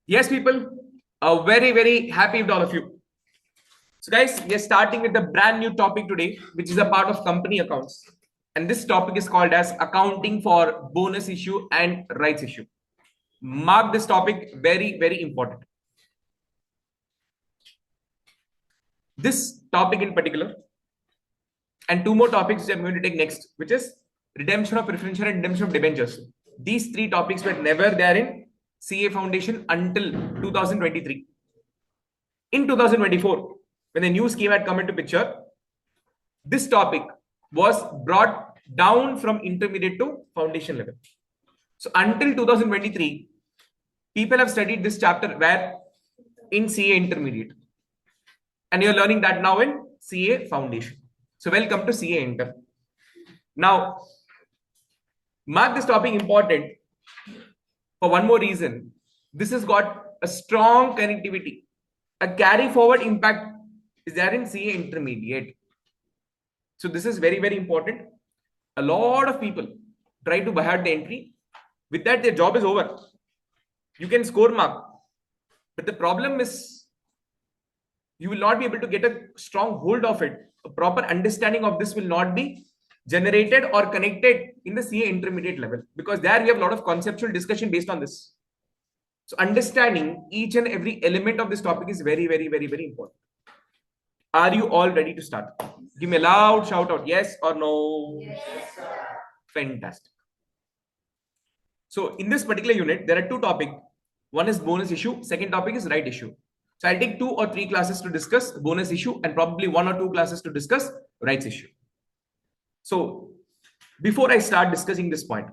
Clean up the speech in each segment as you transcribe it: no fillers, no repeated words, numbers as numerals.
Yes, people, very happy with all of you. So, guys, we are starting with a brand new topic today, which is a part of company accounts. And this topic is called as accounting for bonus issue and rights issue. Mark this topic very important. This topic in particular, and two more topics which I'm going to take next, which is redemption of preferential and redemption of debentures. These three topics were never there in CA Foundation until 2023. In 2024, when the new scheme had come into picture, this topic was brought down from intermediate to foundation level. So until 2023, people have studied this chapter where in CA intermediate. And you're learning that now in CA foundation. So welcome to CA Inter. Now, mark this topic important for one more reason. This has got a strong connectivity. A carry forward impact is there in CA intermediate. So this is very important. A lot of people try to buy the entry. With that, their job is over. You can score mark. But the problem is you will not be able to get a strong hold of it. A proper understanding of this will not be generated or connected in the CA intermediate level, because there we have a lot of conceptual discussion based on this. So understanding each and every element of this topic is very important. Are you all ready to start? Give me a loud shout out, yes or no? Yes, sir. Fantastic. So in this particular unit, there are two topics. One is bonus issue. Second topic is right issue. So I'll take 2 or 3 classes to discuss bonus issue and probably 1 or 2 classes to discuss rights issue. So before I start discussing this point,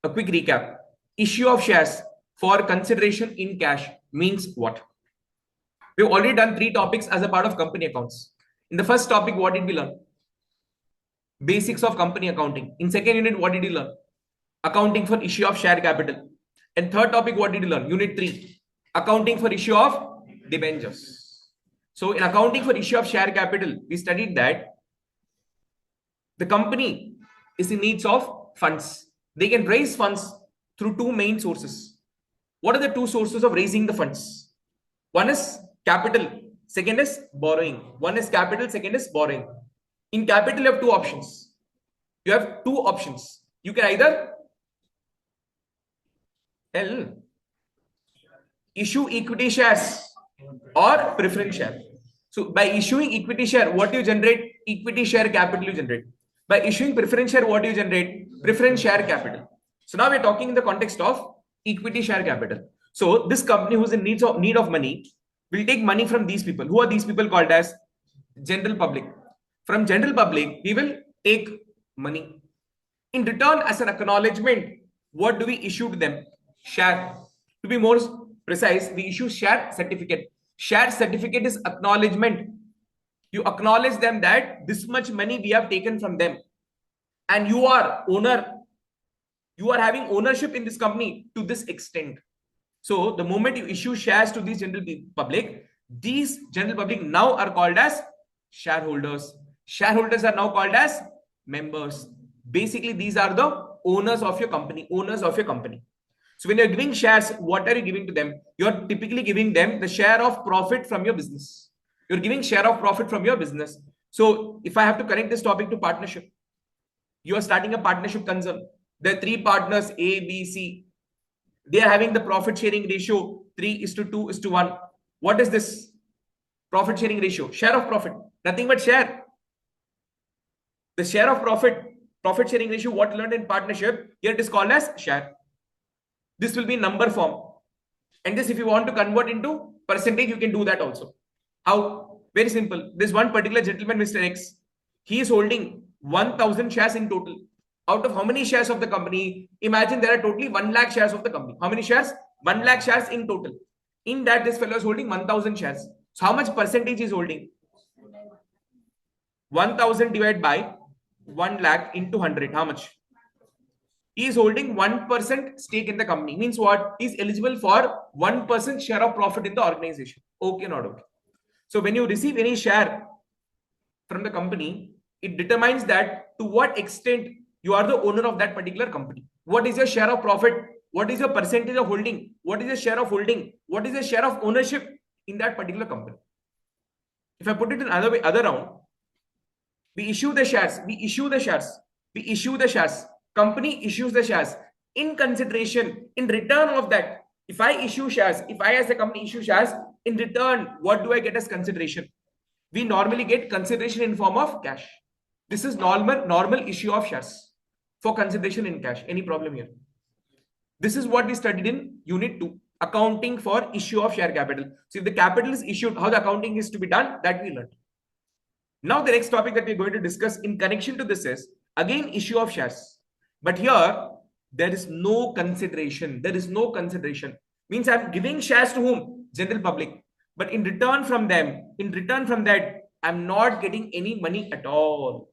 a quick recap. Issue of shares for consideration in cash means what? We've already done 3 topics as a part of company accounts. In the first topic, what did we learn? Basics of company accounting. In second unit, what did you learn? Accounting for issue of share capital. And third topic, what did you learn? Unit 3, accounting for issue of debentures. So in accounting for issue of share capital, we studied that the company is in needs of funds. They can raise funds through 2 main sources. What are the 2 sources of raising the funds? One is capital, second is borrowing. One is capital, second is borrowing. In capital, you have 2 options. You have 2 options. You can either issue equity shares or preference share. So by issuing equity share, what do you generate? Equity share capital you generate. By issuing preference share, what do you generate? Preference share capital. So now we're talking in the context of equity share capital. So this company who's in need of money will take money from these people. Who are these people called as? General public. From general public, we will take money. In return, as an acknowledgement, what do we issue to them? Share. To be more precise, we issue share certificate. Share certificate is acknowledgement. You acknowledge them that this much money we have taken from them, and you are owner. You are having ownership in this company to this extent. So the moment you issue shares to these general public, these general public now are called as shareholders. Shareholders are now called as members. Basically, these are the owners of your company. So when you're giving shares, what are you giving to them? You're typically giving them the share of profit from your business. You're giving share of profit from your business. So if I have to connect this topic to partnership, you are starting a partnership concern. There are 3 partners, A, B, C. They are having the profit sharing ratio 3:2:1. What is this profit sharing ratio? Share of profit, nothing but share. The share of profit sharing ratio, what learned in partnership, here it is called as share. This will be number form. And this, if you want to convert into percentage, you can do that also. How? Very simple. This one particular gentleman, Mr. X, he is holding 1000 shares in total. Out of how many shares of the company? Imagine there are totally 1 lakh shares of the company. How many shares? 1 lakh shares in total. In that, this fellow is holding 1000 shares. So how much percentage is holding? 1000 divided by 1 lakh into 100. How much? He is holding 1% stake in the company. Means what? He is eligible for 1% share of profit in the organization. Okay, not okay. So when you receive any share from the company, it determines that to what extent you are the owner of that particular company. What is your share of profit? What is your percentage of holding what is the share of holding, what is the share of ownership in that particular company. If I put it in other way, other round, we issue the shares, we issue the shares, company issues the shares. In consideration, in return of that, if I issue shares, if I as a company issue shares, in return, what do I get as consideration? We normally get consideration in form of cash. This is normal issue of shares for consideration in cash. Any problem here? This is what we studied in Unit 2, accounting for issue of share capital. So if the capital is issued, how the accounting is to be done, that we learned. Now the next topic that we're going to discuss in connection to this is again issue of shares. But here there is no consideration. There is no consideration. Means I'm giving shares to whom? General public. But in return from them, in return from that, I'm not getting any money at all.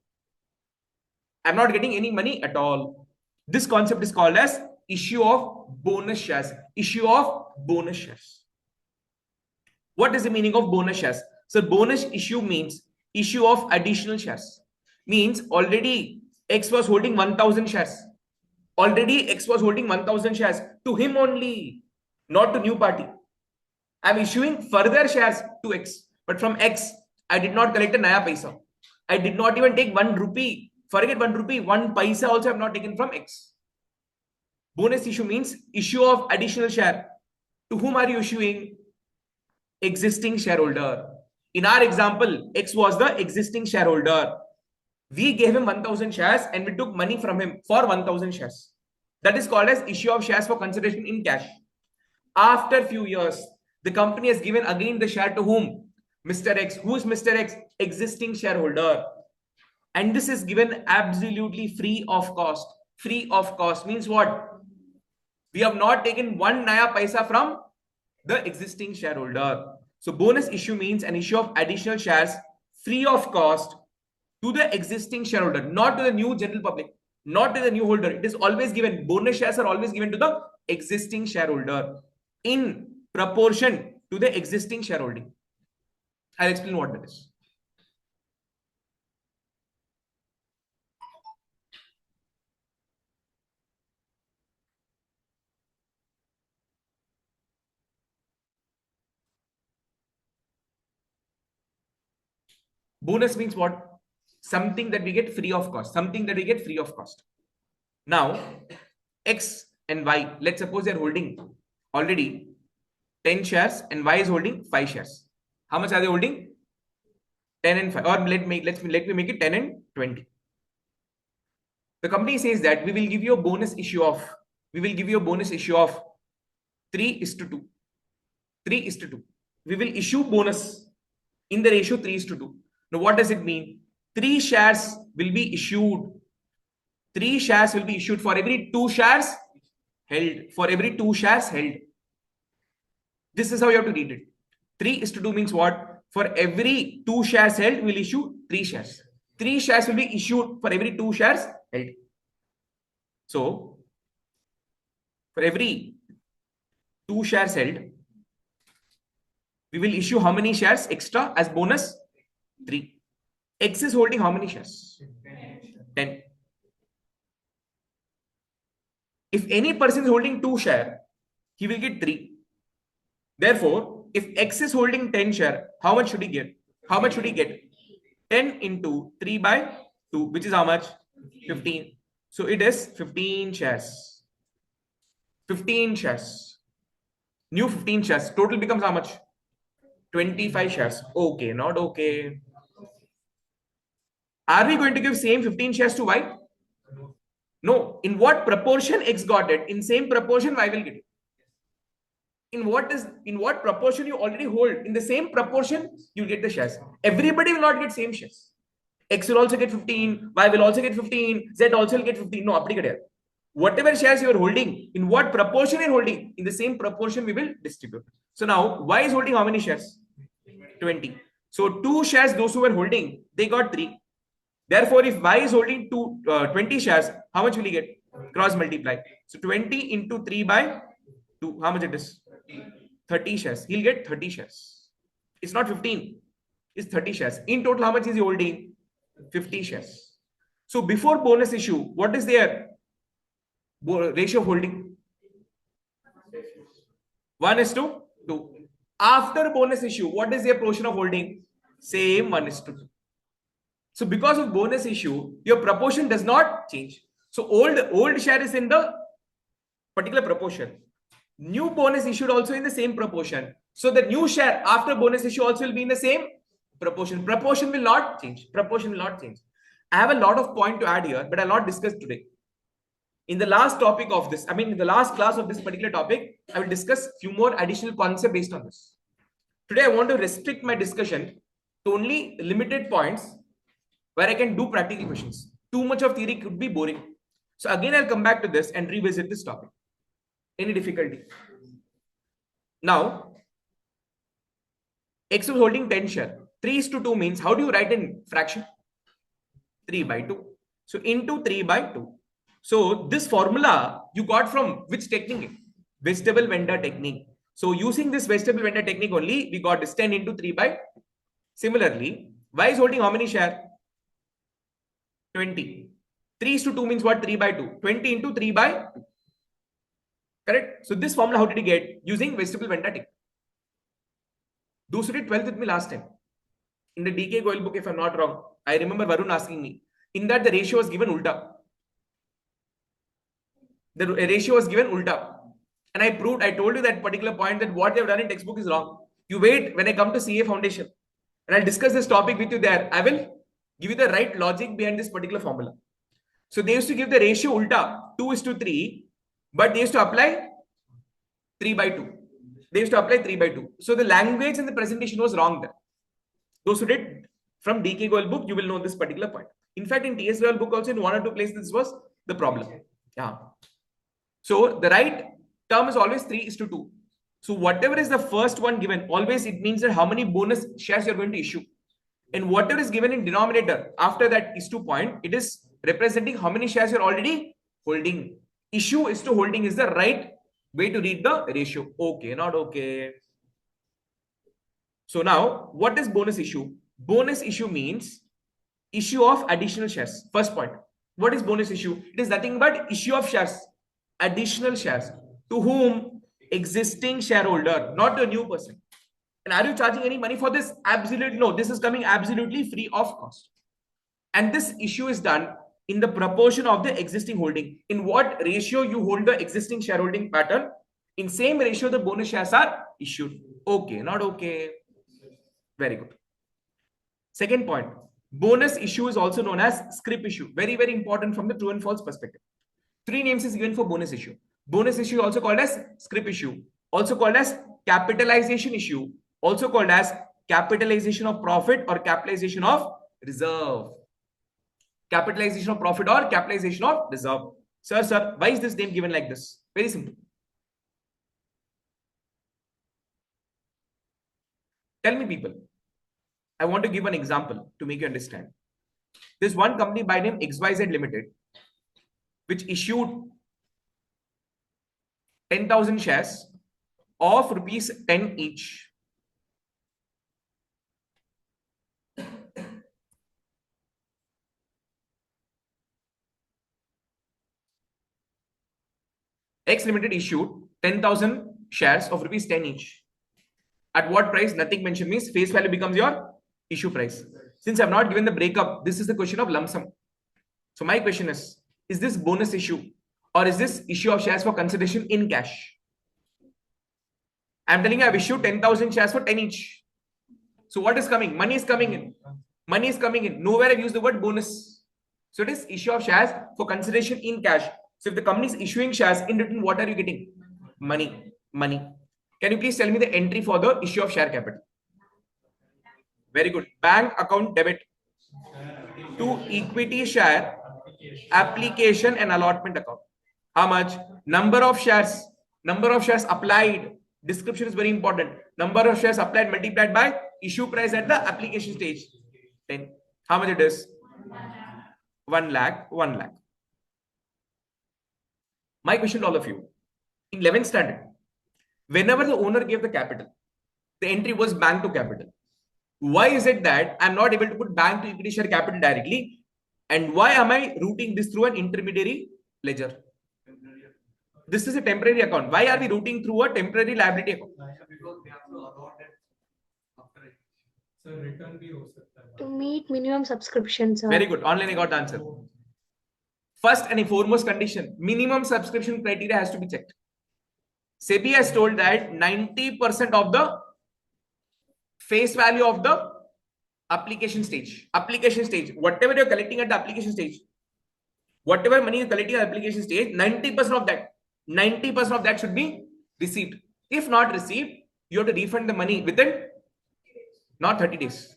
I'm not getting any money at all. This concept is called as issue of bonus shares. Issue of bonus shares. What is the meaning of bonus shares? So bonus issue means issue of additional shares. Means already X was holding 1000 shares. Already X was holding 1000 shares. To him only, not to new party. I'm issuing further shares to X. But from X, I did not collect a naya paisa. I did not even take 1 rupee. Forget 1 rupee. 1 paisa also I have not taken from X. Bonus issue means issue of additional share. To whom are you issuing? Existing shareholder. In our example, X was the existing shareholder. We gave him 1000 shares and we took money from him for 1000 shares. That is called as issue of shares for consideration in cash. After few years, the company has given again the share to whom? Mr. X. Who is Mr. X? Existing shareholder. And this is given absolutely free of cost. Free of cost means what? We have not taken 1 naya paisa from the existing shareholder. So bonus issue means an issue of additional shares free of cost to the existing shareholder, not to the new general public, not to the new holder. It is always given. Bonus shares are always given to the existing shareholder in proportion to the existing shareholding. I'll explain what that is. Bonus means what? Something that we get free of cost. Something that we get free of cost. Now, X and Y, let's suppose they're holding already 10 shares and Y is holding 5 shares. How much are they holding? 10 and 5. Or let me make it 10 and 20. The company says that we will give you a bonus issue of 3:2. 3:2. We will issue bonus in the ratio 3:2. Now, what does it mean? 3 shares will be issued. 3 shares will be issued for every 2 shares held. For every 2 shares held. This is how you have to read it. 3:2 means what? For every 2 shares held, we'll issue 3 shares. 3 shares will be issued for every 2 shares held. So, for every 2 shares held, we will issue how many shares extra as bonus? 3. X is holding how many shares? 10. If any person is holding 2 shares, he will get 3. Therefore, if X is holding 10 shares, how much should he get? How much should he get? 10 into 3 by 2, which is how much? 15. So it is 15 shares. 15 shares. New 15 shares. Total becomes how much? 25 shares. Okay, not okay. Are we going to give same 15 shares to Y? No. In what proportion X got it? In same proportion Y will get it. In what proportion you already hold, in the same proportion you get the shares. Everybody will not get same shares. X will also get 15, Y will also get 15, Z also will get 15. No, whatever shares you are holding, in what proportion you are holding, in the same proportion we will distribute. So now Y is holding how many shares? 20. So 2 shares those who were holding, they got 3. Therefore, if Y is holding 20 shares, how much will he get? Cross multiply. So 20 into 3 by 2, how much it is? 30 shares. He'll get 30 shares. It's not 15. It's 30 shares. In total, how much is he holding? 50 shares. So before bonus issue, what is their ratio of holding? 1:2. After bonus issue, what is your proportion of holding? Same 1:2. So because of bonus issue, your proportion does not change. So old share is in the particular proportion. New bonus issued also in the same proportion. So the new share after bonus issue also will be in the same proportion. Proportion will not change. Proportion will not change. I have a lot of point to add here, but I'll not discuss today. In the last topic of this, in the last class of this particular topic, I will discuss few more additional concepts based on this. Today, I want to restrict my discussion to only limited points where I can do practical questions. Too much of theory could be boring. So again, I'll come back to this and revisit this topic. Any difficulty? Now, X was holding 10 share. 3:2 means, how do you write in fraction? 3/2. So into 3/2. So this formula you got from which technique? Vegetable vendor technique. So using this vegetable vendor technique only, we got this 10 into 3/2. Similarly, Y is holding how many share? 20. 3:2 means what? 3/2. 20 into 3/2. Correct? So this formula, how did you get? Using vegetable vendor technique. Those who did 12th with me last time. In the DK Goel book, if I'm not wrong, I remember Varun asking me. In that, the ratio was given ulta. The ratio was given ulta. And I proved, I told you that particular point that what they've done in textbook is wrong. You wait when I come to CA Foundation. And I'll discuss this topic with you there. I will give you the right logic behind this particular formula. So they used to give the ratio ulta, 2:3, but they used to apply 3/2. They used to apply 3/2. So the language and the presentation was wrong there. Those who did from DK Goel book, you will know this particular point. In fact, in TS Goel book also in 1 or 2 places, this was the problem. Yeah. So the right term is always 3:2. So whatever is the first one given, always it means that how many bonus shares you're going to issue. And whatever is given in denominator after that =2 point, it is representing how many shares you're already holding. Issue is to holding is the right way to read the ratio. Okay, not okay. So now, what is bonus issue? Bonus issue means issue of additional shares. First point. What is bonus issue? It is nothing but issue of shares, additional shares. To whom? Existing shareholder, not to a new person. And are you charging any money for this? Absolutely no. This is coming absolutely free of cost. And this issue is done in the proportion of the existing holding. In what ratio you hold the existing shareholding pattern, in same ratio the bonus shares are issued. Okay, not okay. Very good. Second point, bonus issue is also known as scrip issue. Very, very important from the true and false perspective. 3 names is given for bonus issue. Bonus issue also called as scrip issue, also called as capitalization issue, also called as capitalization of profit or capitalization of reserve. Capitalization of profit or capitalization of reserve. Sir, why is this name given like this? Very simple. Tell me, people. I want to give an example to make you understand. There's one company by name XYZ Limited, which issued 10,000 shares of ₹10 each. X Limited issued 10,000 shares of ₹10 each. At what price? Nothing mentioned, means face value becomes your issue price. Since I have not given the breakup, this is the question of lump sum. So my question is this bonus issue or is this issue of shares for consideration in cash? I'm telling you, I've issued 10,000 shares for 10 each. So what is coming? Money is coming in. Money is coming in. Nowhere I've used the word bonus. So it is issue of shares for consideration in cash. So if the company is issuing shares, in return, what are you getting? Money. Money. Can you please tell me the entry for the issue of share capital? Very good. Bank account debit to equity share application and allotment account. How much? Number of shares. Number of shares applied. Description is very important. Number of shares applied multiplied by issue price at the application stage. 10. How much it is? 1 lakh. 1 lakh. My question to all of you. In 11th standard, whenever the owner gave the capital, the entry was bank to capital. Why is it that I'm not able to put bank to equity share capital directly? And why am I routing this through an intermediary ledger? This is a temporary account. Why are we routing through a temporary liability account? Because we have to allot it after it. So return भी हो सकता है. To meet minimum subscription, sir. Very good. Online I got the answer. First and foremost condition, minimum subscription criteria has to be checked. SEBI has told that 90% of the face value of the application stage, whatever you're collecting at the application stage, whatever money you're collecting at the application stage, 90% of that should be received. If not received, you have to refund the money within not 30 days,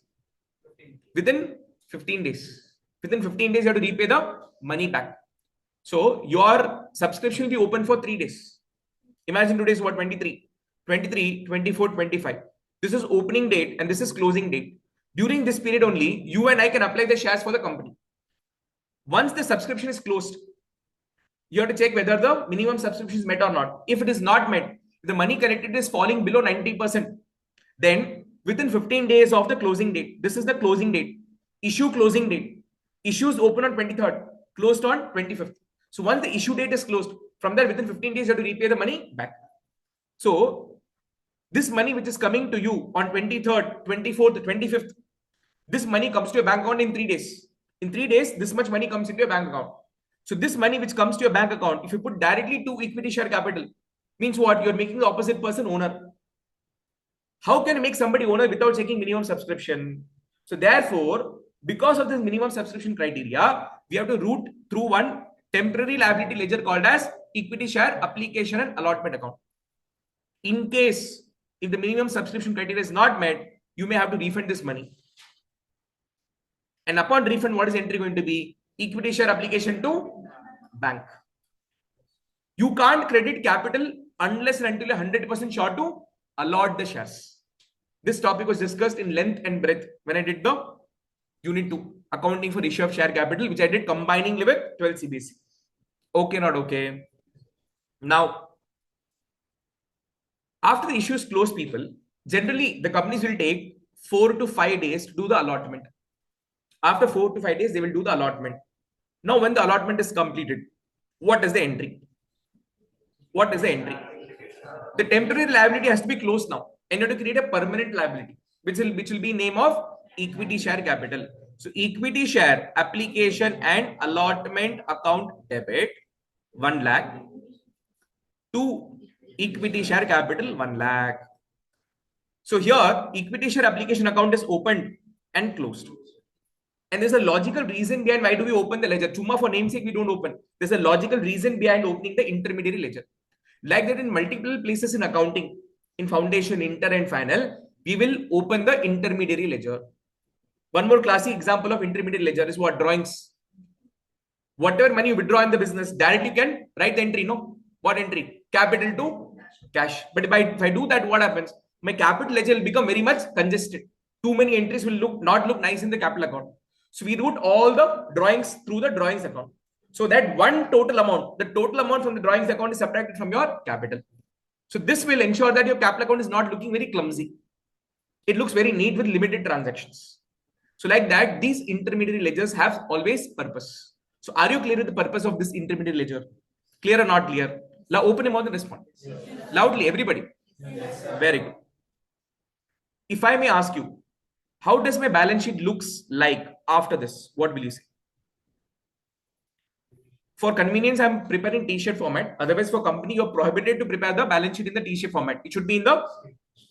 within 15 days. Within 15 days, you have to repay the money back. So your subscription will be open for 3 days. Imagine today is what, 23, 24, 25. This is opening date and this is closing date. During this period only, you and I can apply the shares for the company. Once the subscription is closed, you have to check whether the minimum subscription is met or not. If it is not met, the money collected is falling below 90%, then within 15 days of the closing date, this is the closing date, issue closing date. Issues open on 23rd, closed on 25th. So once the issue date is closed, from there within 15 days, you have to repay the money back. So this money which is coming to you on 23rd, 24th, 25th, this money comes to your bank account in 3 days. In 3 days, this much money comes into your bank account. So this money which comes to your bank account, if you put directly to equity share capital, means what? You're making the opposite person owner. How can you make somebody owner without checking minimum subscription? So therefore, because of this minimum subscription criteria, we have to route through one temporary liability ledger called as equity share application and allotment account. In case if the minimum subscription criteria is not met, you may have to refund this money. And upon refund, what is entry going to be? Equity share application to bank. You can't credit capital unless and until you're 100% sure to allot the shares. This topic was discussed in length and breadth when I did the Unit 2, accounting for issue of share capital, which I did combining with 12 CBSE. Okay, not okay. Now, after the issue is closed, people, generally the companies will take 4 to 5 days to do the allotment. After 4 to 5 days, they will do the allotment. Now, when the allotment is completed, what is the entry? What is the entry? The temporary liability has to be closed now, and you have to create a permanent liability, which will be name of equity share capital. So equity share application and allotment account debit 1 lakh to equity share capital 1 lakh. So here equity share application account is opened and closed. And there's a logical reason behind why do we open the ledger. Chumma for namesake we don't open. There's a logical reason behind opening the intermediary ledger. Like that in multiple places in accounting, in foundation, inter and final, we will open the intermediary ledger. One more classic example of intermediary ledger is what? Drawings. Whatever money you withdraw in the business, directly you can write the entry, no? What entry? Capital to cash. But if I do that, what happens? My capital ledger will become very much congested. Too many entries will not look nice in the capital account. So we route all the drawings through the drawings account. So that one total amount, the total amount from the drawings account is subtracted from your capital. So this will ensure that your capital account is not looking very clumsy. It looks very neat with limited transactions. So like that, these intermediary ledgers have always purpose. So are you clear with the purpose of this intermediary ledger? Clear or not clear? Now open your mouth and respond. Yes. Loudly, everybody. Yes. Very good. If I may ask you, how does my balance sheet looks like after this? What will you say? For convenience, I'm preparing T-shirt format. Otherwise, for company, you're prohibited to prepare the balance sheet in the T-shirt format. It should be in the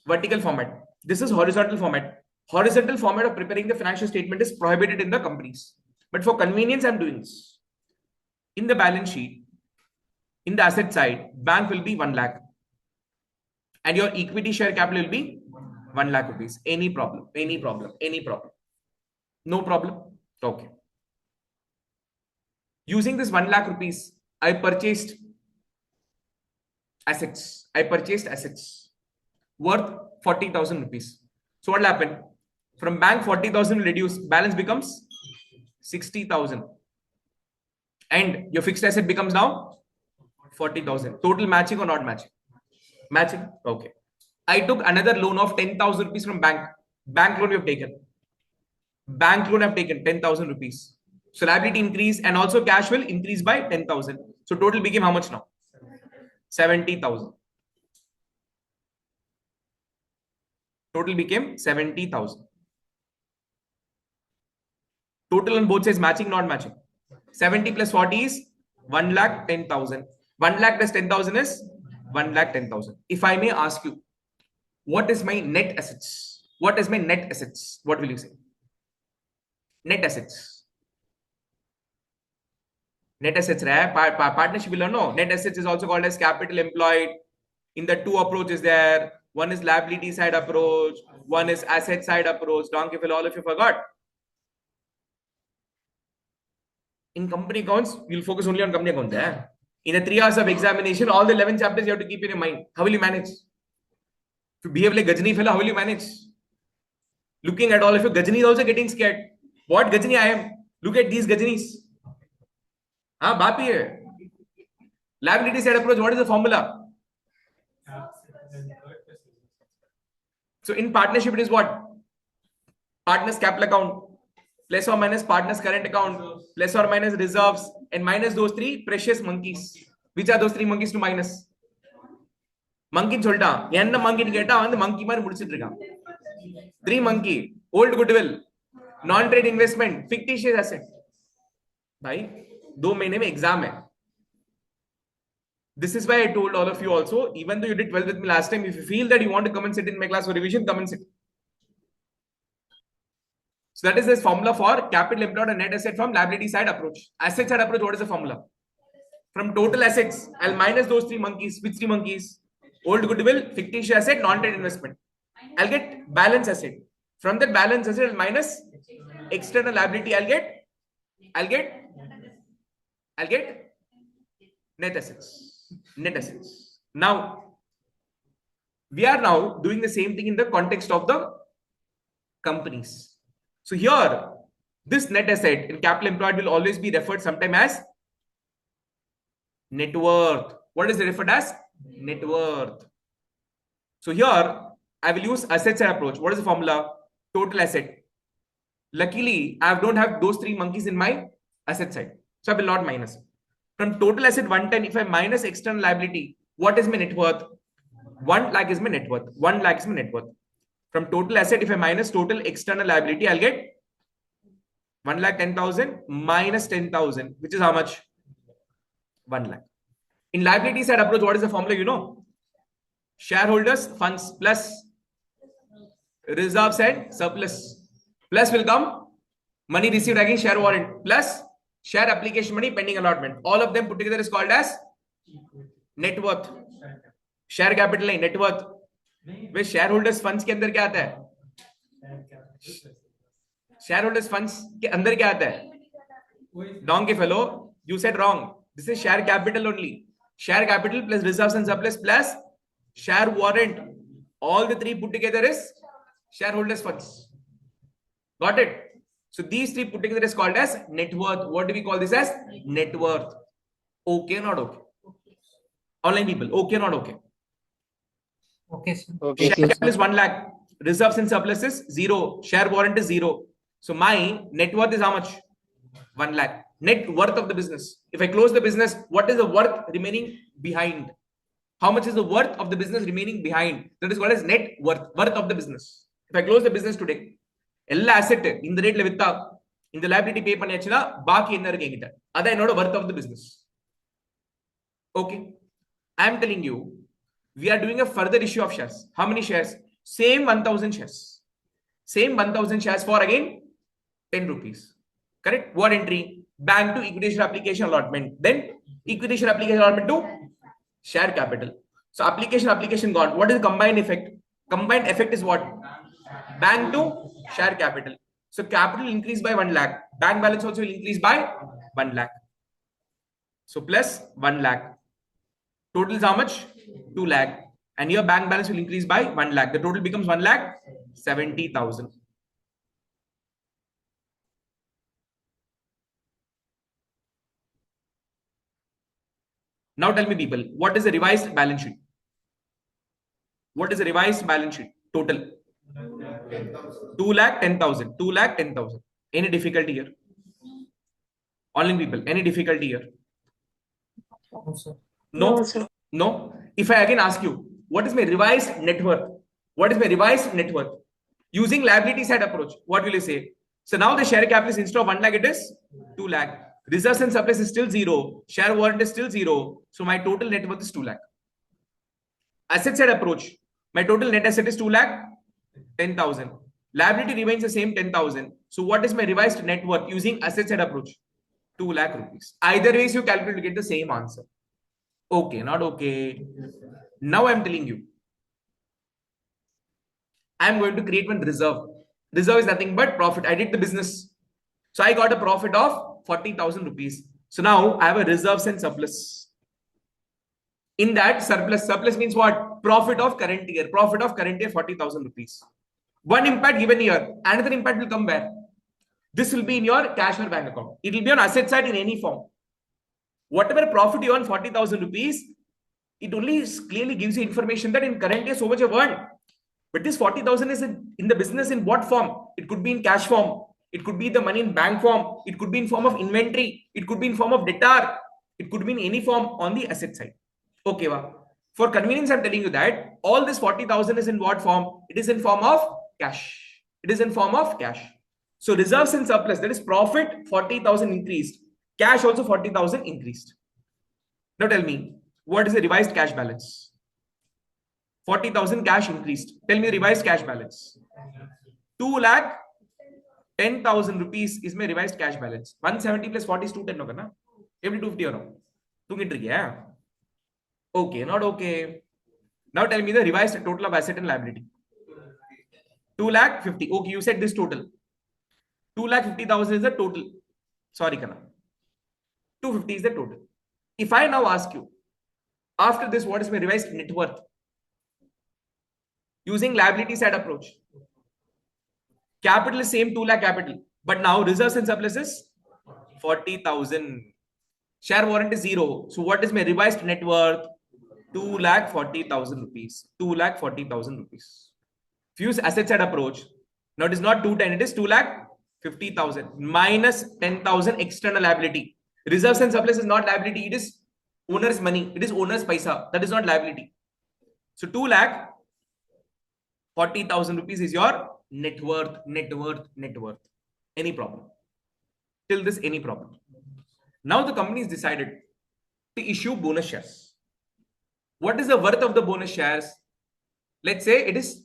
vertical format. This is horizontal format. Horizontal format of preparing the financial statement is prohibited in the companies. But for convenience, I'm doing this. In the balance sheet, in the asset side, bank will be 1 lakh. And your equity share capital will be 1 lakh rupees. Any problem? Any problem? Any problem? No problem? Okay. Using this 1 lakh rupees, I purchased assets. Worth 40,000 rupees. So what will happen? From bank 40,000 will reduce. Balance becomes 60,000. And your fixed asset becomes now 40,000. Total matching or not matching? Matching. Okay. I took another loan of 10,000 rupees from bank. Bank loan we have taken. 10,000 rupees. So liability increase and also cash will increase by 10,000. So total became how much now? 70,000. Total became 70,000. Total on both sides matching, not matching. 70 plus 40 is 1,10,000. 1 lakh plus 10,000 is 1,10,000. If I may ask you, what is my net assets? What is my net assets? What will you say? Net assets. Net assets, partnership will know. Net assets is also called as capital employed. In the two approaches there, one is liability side approach, one is asset side approach. Donkey will all of you forgot. In company accounts, you'll focus only on company accounts. In the 3 hours of examination, all the 11 chapters you have to keep in your mind. How will you manage? If you behave like Gajani fellow, how will you manage? Looking at all of you, Gajani is also getting scared. What Gajani I am? Look at these Gajanis. Bapi hai. Liability side approach, what is the formula? So in partnership, it is what? Partner's capital account plus or minus partner's current account plus or minus reserves and minus those three precious monkeys. Which are those three monkeys to minus? Monkey solta. Enna monkey keta and the monkey mari mudichitrika. 3 monkey, old goodwill, non-trade investment, fictitious asset. Bhai, 2 महीने में exam है. This is why I told all of you also, even though you did well with me last time, if you feel that you want to come and sit in my class for revision, come and sit. So that is this formula for capital employed and net asset from liability side approach. Asset side approach, what is the formula? From total assets, I'll minus those 3 monkeys. Which 3 monkeys? Old goodwill, fictitious asset, non-trade investment. I'll get balance asset. From that balance asset, I'll minus external liability. I'll get net assets. Net assets. Now, we are now doing the same thing in the context of the companies. So here, this net asset in capital employed will always be referred sometime as net worth. What is it referred as? Net worth. So here, I will use asset side approach. What is the formula? Total asset. Luckily, I don't have those 3 monkeys in my asset side. So I will not minus. From total asset 110, if I minus external liability, what is my net worth? 1 lakh is my net worth. 1 lakh is my net worth. From total asset, if I minus total external liability, I'll get 1,10,000 minus 10,000, which is how much? 1 lakh. In liability side approach, what is the formula? You know, shareholders funds plus reserves and surplus. Plus will come money received against share warrant plus share application money pending allotment. All of them put together is called as net worth. Share capital नहीं, net worth. वे shareholders funds के अंदर क्या आता है? Shareholders funds के अंदर क्या आता है? Donkey fellow, you said wrong. This is share capital only. Share capital plus reserves and surplus plus share warrant. All the 3 put together is shareholders funds. Got it? So these 3 put together is called as net worth. What do we call this as? Net worth. Okay, not okay? Online people, okay, not okay? Okay, sir. Okay. Share capital is 1 lakh. Reserves and surplus is 0. Share warrant is 0. So my net worth is how much? 1 lakh. Net worth of the business. If I close the business, what is the worth remaining behind? How much is the worth of the business remaining behind? That is called as net worth. Worth of the business. If I close the business today, all asset in the rate vitta, in the liability pay panniyachina, baaki enna irukku engita. Adha ennoda worth of the business. Okay. I am telling you, we are doing a further issue of shares. How many shares? Same 1,000 shares. Same 1,000 shares for again 10 rupees. Correct? What entry? Bank to equity share application allotment. Then equity share application allotment to share capital. So application gone. What is the combined effect? Combined effect is what? Bank to share capital. So capital increase by 1 lakh. Bank balance also will increase by 1 lakh. So plus 1 lakh. Total is how much? 2 lakh. And your bank balance will increase by 1 lakh. The total becomes 1 lakh 70,000. Now tell me people, what is the revised balance sheet? What is the revised balance sheet? Total. 2 lakh 10,000. 2 lakh 10,000. Any difficulty here? Online people, any difficulty here? No, sir. No? No, sir. No. If I again ask you, what is my revised net worth? What is my revised net worth? Using liability side approach, what will you say? So now the share capital is instead of 1 lakh, it is 2 lakh. Reserves and surplus is still 0. Share warrant is still 0. So my total net worth is 2 lakh. Asset side approach, my total net asset is 2 lakh 10,000. Liability remains the same 10,000. So what is my revised net worth using asset side approach? 2 lakh rupees. Either ways you calculate to get the same answer. Okay, not okay. Now I'm telling you, I'm going to create one reserve. Reserve is nothing but profit. I did the business. So I got a profit of 40,000 rupees. So now I have a reserves and surplus. In that surplus means what? Profit of current year. Profit of current year 40,000 rupees. One impact given here. Another impact will come where? This will be in your cash or bank account. It will be on asset side in any form. Whatever profit you earn 40,000 rupees, it only clearly gives you information that in current year so much you've earned. But this 40,000 is in the business in what form? It could be in cash form. It could be the money in bank form. It could be in form of inventory. It could be in form of debtor. It could be in any form on the asset side. Okay, for convenience, I'm telling you that all this 40,000 is in what form? It is in form of cash. It is in form of cash. So reserves and surplus, that is profit 40,000 increased. Cash also 40,000 increased. Now tell me, what is the revised cash balance? 40,000 cash increased. Tell me the revised cash balance. 2 lakh 10,000 rupees is my revised cash balance. 170 plus 40 is 210. No, every 250. Okay, not okay. Now tell me the revised total of asset and liability. 2 lakh 50. Okay, you said this total. 2 lakh 50,000 is the total. Sorry, Kana. 250 is the total. If I now ask you, after this, what is my revised net worth? Using liability side approach. Capital is same 2 lakh capital, but now reserves and surplus is 40,000. Share warrant is 0. So what is my revised net worth? 2,40,000 rupees. 2,40,000 rupees. If you use asset side approach, now it is not 210, it is 2,50,000 minus 10,000 external liability. Reserves and surplus is not liability, it is owner's money, it is owner's paisa. That is not liability. So 2,40,000 rupees is your net worth. Any problem? Till this, any problem? Now the company is decided to issue bonus shares. What is the worth of the bonus shares? Let's say it is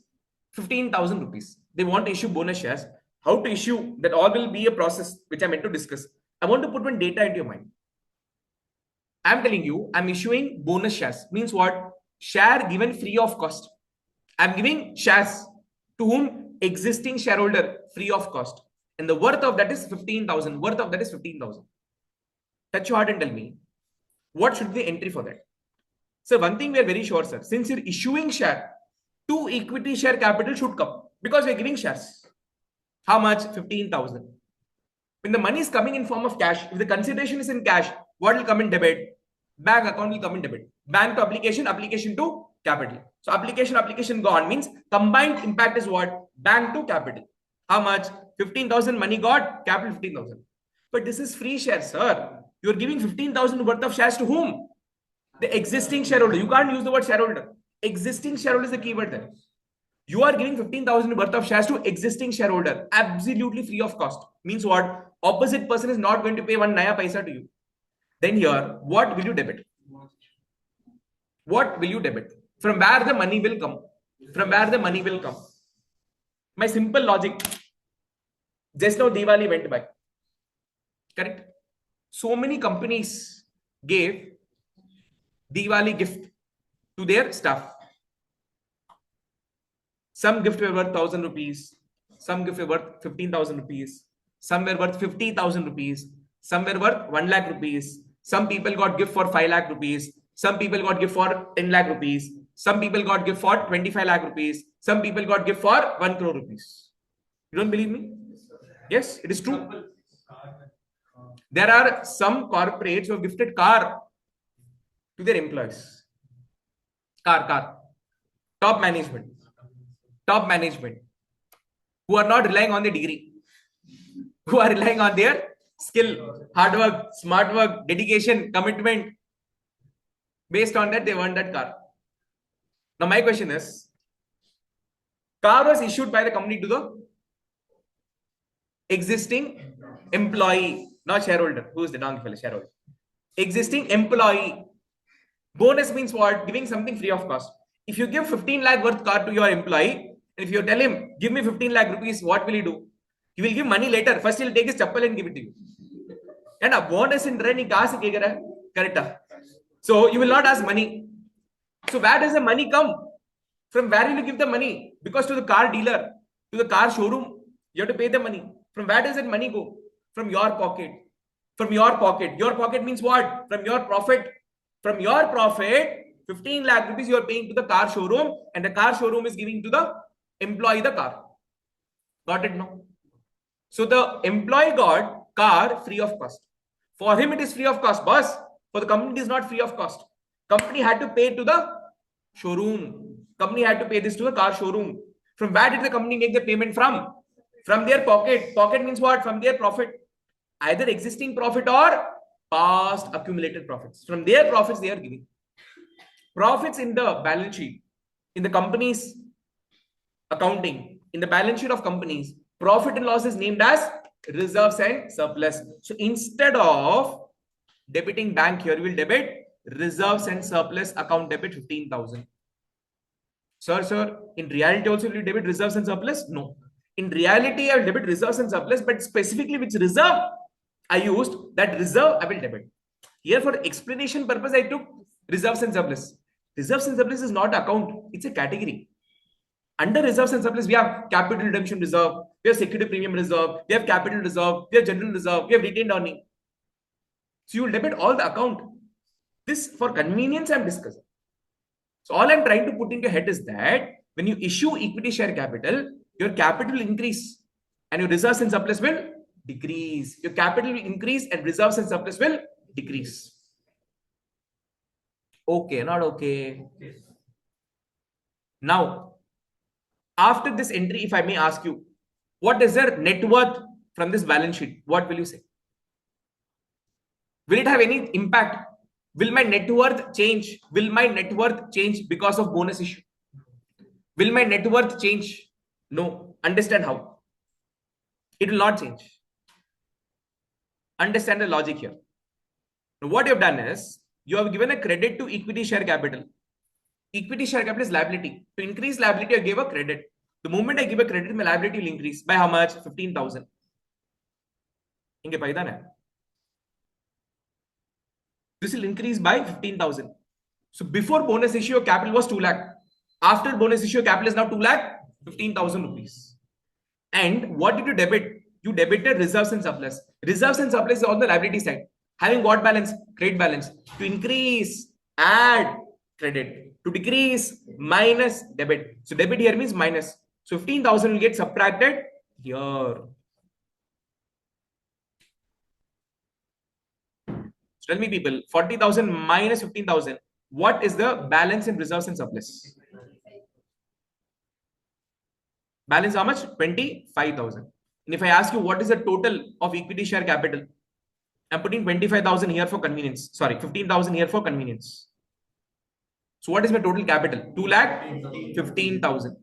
15,000 rupees. They want to issue bonus shares. How to issue? That all will be a process which I'm meant to discuss. I want to put one data into your mind. I'm telling you, I'm issuing bonus shares. Means what? Share given free of cost. I'm giving shares to whom? Existing shareholder, free of cost. And the worth of that is 15,000. Worth of that is 15,000. Touch your heart and tell me, what should be the entry for that? So one thing we are very sure, sir, since you're issuing share, 2 equity share capital should come because we're giving shares. How much? 15,000. When the money is coming in form of cash, if the consideration is in cash, what will come in debit? Bank account will come in debit. Bank to application, application to capital. So application gone means combined impact is what? Bank to capital. How much? 15,000 money got, capital 15,000. But this is free share, sir. You're giving 15,000 worth of shares to whom? The existing shareholder. You can't use the word shareholder. Existing shareholder is the keyword there. You are giving 15,000 worth of shares to existing shareholder, absolutely free of cost. Means what? Opposite person is not going to pay one naya paisa to you. Then here, what will you debit? What will you debit? From where the money will come? From where the money will come? My simple logic. Just now Diwali went by. Correct? So many companies gave Diwali gift to their staff. Some gift were worth 1,000 rupees. Some gift were worth 15,000 rupees. Some were worth 50,000 rupees. Some were worth 1 lakh rupees. Some people got gift for 5 lakh rupees. Some people got gift for 10 lakh rupees. Some people got gift for 25 lakh rupees. Some people got gift for 1 crore rupees. You don't believe me? Yes, it is true. There are some corporates who have gifted car to their employees. Car. Top management who are not relying on the degree, who are relying on their skill, hard work, smart work, dedication, commitment. Based on that, they earned that car. Now, my question is, car was issued by the company to the existing employee, not shareholder. Who is the donkey fellow? Shareholder. Existing employee. Bonus means what? Giving something free of cost. If you give 15 lakh worth car to your employee, and if you tell him, give me 15 lakh rupees, what will he do? He will give money later. First, he'll take his chappal and give it to you. And a bonus in running car, correct? So you will not ask money. So where does the money come? From where will you give the money? Because to the car dealer, to the car showroom, you have to pay the money. From where does that money go? From your pocket. From your pocket. Your pocket means what? From your profit. From your profit, 15 lakh rupees you are paying to the car showroom, and the car showroom is giving to the employee the car. Got it? No. So the employee got car free of cost. For him, it is free of cost, boss. For the company, it is not free of cost. Company had to pay to the showroom. Company had to pay this to the car showroom. From where did the company make the payment from? From their pocket. Pocket means what? From their profit. Either existing profit or past accumulated profits. From their profits, they are giving. Profits in the balance sheet, in the company's accounting, in the balance sheet of companies, profit and loss is named as reserves and surplus. So instead of debiting bank here, we will debit reserves and surplus account debit 15,000. Sir, in reality also will you debit reserves and surplus? No. In reality, I will debit reserves and surplus, but specifically which reserve I used, that reserve I will debit. Here for explanation purpose, I took reserves and surplus. Reserves and surplus is not account, it's a category. Under reserves and surplus, we have capital redemption reserve, we have security premium reserve, we have capital reserve, we have general reserve, we have retained earning. So you will debit all the account. This for convenience I am discussing. So all I am trying to put in your head is that when you issue equity share capital, your capital will increase and your reserves and surplus will decrease. Your capital will increase and reserves and surplus will decrease. Okay, not okay. Now, after this entry, if I may ask you, what is their net worth from this balance sheet? What will you say? Will it have any impact? Will my net worth change? Will my net worth change because of bonus issue? Will my net worth change? No. Understand how? It will not change. Understand the logic here. Now, what you have done is, you have given a credit to equity share capital. Equity share capital is liability. To increase liability, I gave a credit. The moment I give a credit, my liability will increase. By how much? 15,000. This will increase by 15,000. So before bonus issue, your capital was 2 lakh. After bonus issue, capital is now 2 lakh, 15,000 rupees. And what did you debit? You debited reserves and surplus. Reserves and surplus is on the liability side. Having what balance? Credit balance. To increase, add credit. To decrease, minus debit. So debit here means minus. So 15,000 will get subtracted here. So tell me people, 40,000 minus 15,000. What is the balance in reserves and surplus? Balance how much? 25,000. And if I ask you what is the total of equity share capital, I'm putting 25,000 here for convenience. Sorry, 15,000 here for convenience. So what is my total capital? 2 lakh 15,000.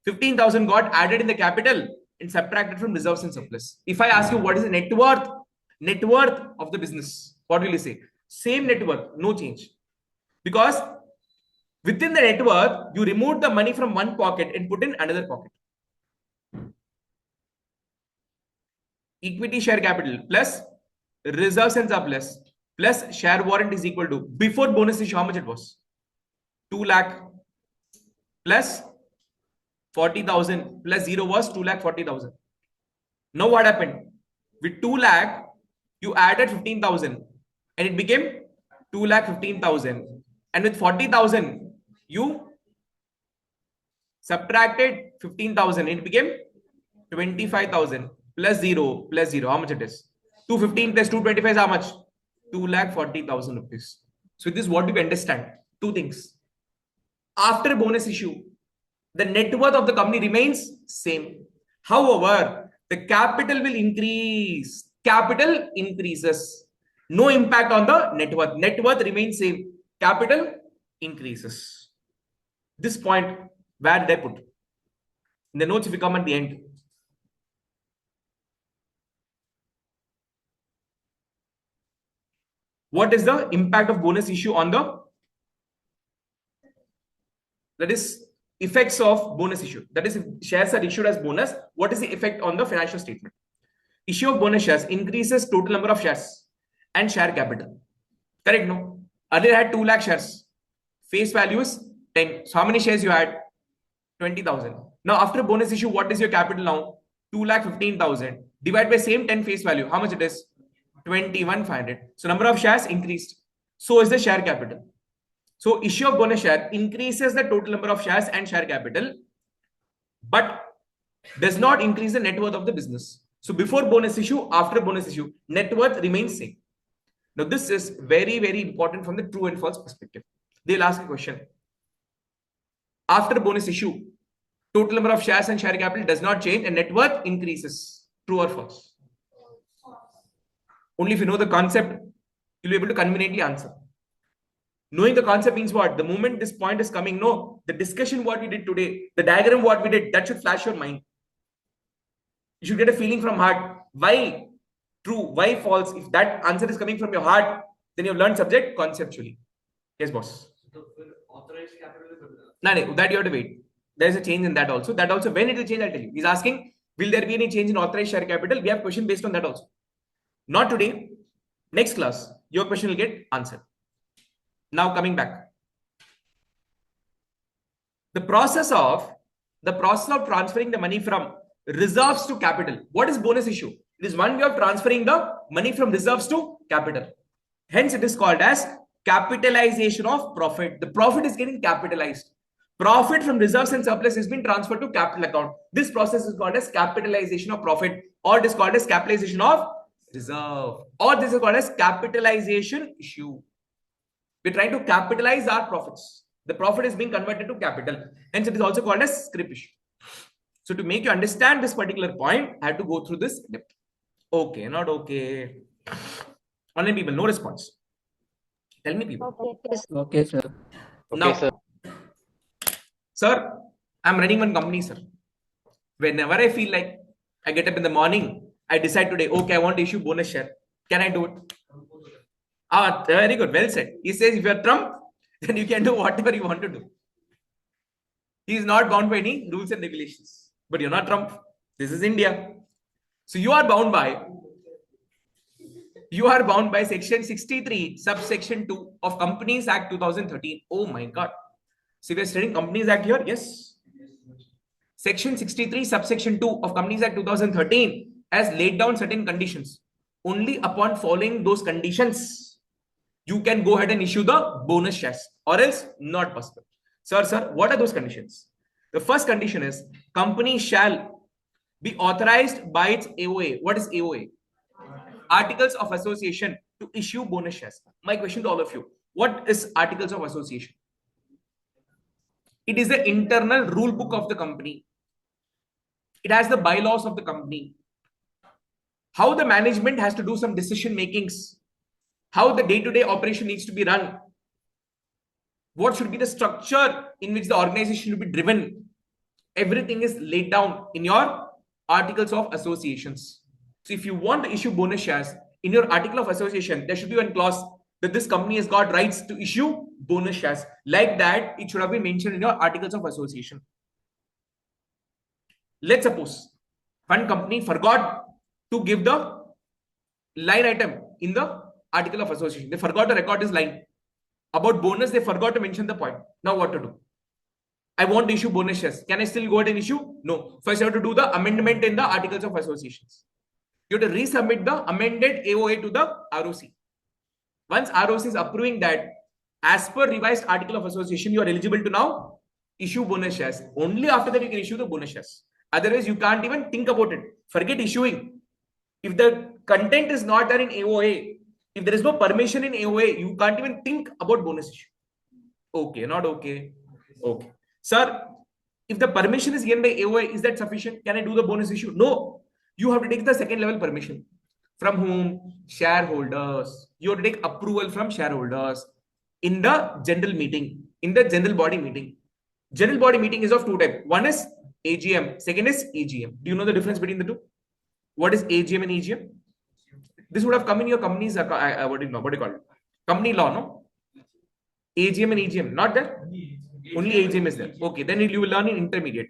15,000 got added in the capital and subtracted from reserves and surplus. If I ask you what is the net worth of the business, what will you say? Same net worth, no change. Because within the net worth, you remove the money from one pocket and put in another pocket. Equity share capital plus reserves and surplus plus share warrant is equal to, before bonus issue, how much it was? 2 lakh plus 40,000 plus 0 was 2 lakh 40,000. Now what happened? With 2 lakh, you added 15,000 and it became 2 lakh 15,000. And with 40,000, you subtracted 15,000 and it became 25,000 plus 0 plus 0. How much it is? 215 plus 225 is how much? 2 lakh 40,000 rupees. So this is what we understand. Two things. After bonus issue, the net worth of the company remains same. However, the capital will increase. Capital increases. No impact on the net worth. Net worth remains same. Capital increases. This point, where did I put? In the notes, if you come at the end. What is the impact of bonus issue on the, that is, effects of bonus issue? That is, if shares are issued as bonus, what is the effect on the financial statement? Issue of bonus shares increases total number of shares and share capital. Correct? No? Earlier I had 2 lakh shares. Face value is 10. So how many shares you had? 20,000. Now after bonus issue, what is your capital now? 2,15,000. Divide by same 10 face value. How much it is? 21,500. So number of shares increased. So is the share capital. So issue of bonus share increases the total number of shares and share capital, but does not increase the net worth of the business. So before bonus issue, after bonus issue, net worth remains same. Now this is very, very important from the true and false perspective. They'll ask a question. After bonus issue, total number of shares and share capital does not change and net worth increases. True or false? Only if you know the concept, you'll be able to conveniently answer. Knowing the concept means what? The moment this point is coming, no, the discussion what we did today, the diagram what we did, that should flash your mind. You should get a feeling from heart. Why true? Why false? If that answer is coming from your heart, then you've learned subject conceptually. Yes, boss. So authorized capital is No, that you have to wait. There is a change in that also. That also, when it will change, I'll tell you. He's asking, will there be any change in authorized share capital? We have question based on that also. Not today. Next class, your question will get answered. Now coming back. The process of transferring the money from reserves to capital. What is bonus issue? It is one way of transferring the money from reserves to capital. Hence, it is called as capitalization of profit. The profit is getting capitalized. Profit from reserves and surplus has been transferred to capital account. This process is called as capitalization of profit, or it is called as capitalization of reserve, or this is called as capitalization issue. We're trying to capitalize our profits. The profit is being converted to capital. Hence, it is also called as scrip issue. So to make you understand this particular point, I have to go through this depth. Okay, not okay. Online people, no response. Tell me, people. Okay, sir. Now, sir, I'm running one company, sir. Whenever I feel like I get up in the morning, I decide today, okay, I want to issue bonus share. Can I do it? Ah, very good. Well said. He says, if you're Trump, then you can do whatever you want to do. He is not bound by any rules and regulations. But you're not Trump. This is India. So you are bound by section 63, subsection 2 of Companies Act 2013. Oh my God. So we are studying Companies Act here? Yes. Section 63, subsection 2 of Companies Act 2013 has laid down certain conditions. Only upon following those conditions, you can go ahead and issue the bonus shares, or else not possible. Sir, what are those conditions? The first condition is company shall be authorized by its AOA. What is AOA? Articles of Association, to issue bonus shares. My question to all of you, what is Articles of Association? It is the internal rule book of the company. It has the bylaws of the company. How the management has to do some decision makings. How the day-to-day operation needs to be run. What should be the structure in which the organization will be driven. Everything is laid down in your Articles of Associations. So if you want to issue bonus shares, in your Article of Association, there should be one clause that this company has got rights to issue bonus shares. Like that, it should have been mentioned in your Articles of Association. Let's suppose one company forgot to give the line item in the Article of Association. They forgot to record this line. About bonus, they forgot to mention the point. Now what to do? I want to issue bonus shares. Can I still go ahead and issue? No. First, you have to do the amendment in the Articles of Associations. You have to resubmit the amended AOA to the ROC. Once ROC is approving that, as per revised Article of Association, you are eligible to now issue bonus shares. Only after that you can issue the bonus shares. Otherwise, you can't even think about it. Forget issuing. If the content is not there in AOA, if there is no permission in AOA, you can't even think about bonus issue. Okay, not okay. Okay. Sir, if the permission is given by AOA, is that sufficient? Can I do the bonus issue? No. You have to take the second level permission. From whom? Shareholders. You have to take approval from shareholders in the general meeting. in the general body meeting. General body meeting is of two types. One is AGM, second is EGM. Do you know the difference between the two? What is AGM and EGM? This would have come in your company's what do you know? What do you call it? Company law, no? AGM and EGM, not there? Only AGM is there. Okay, then you will learn in intermediate.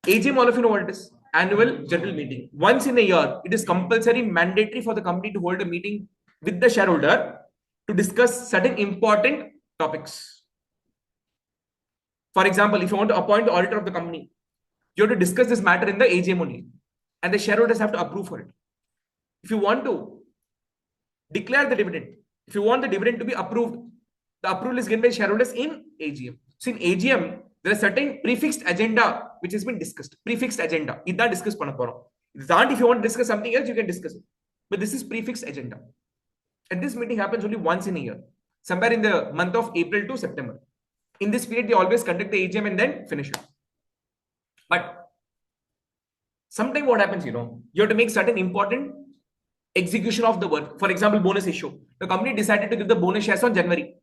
AGM, all of you know what it is. Annual general meeting. Once in a year, it is compulsory, mandatory for the company to hold a meeting with the shareholder to discuss certain important topics. For example, if you want to appoint the auditor of the company, you have to discuss this matter in the AGM only, and the shareholders have to approve for it. If you want to declare the dividend, if you want the dividend to be approved, the approval is given by shareholders in AGM. So in AGM, there is certain prefixed agenda which has been discussed. Prefixed agenda. If you want to discuss something else, you can discuss it. But this is prefixed agenda. And this meeting happens only once in a year, somewhere in the month of April to September. In this period, they always conduct the AGM and then finish it. But sometimes what happens, you have to make certain important execution of the work. For example, bonus issue. The company decided to give the bonus shares on January.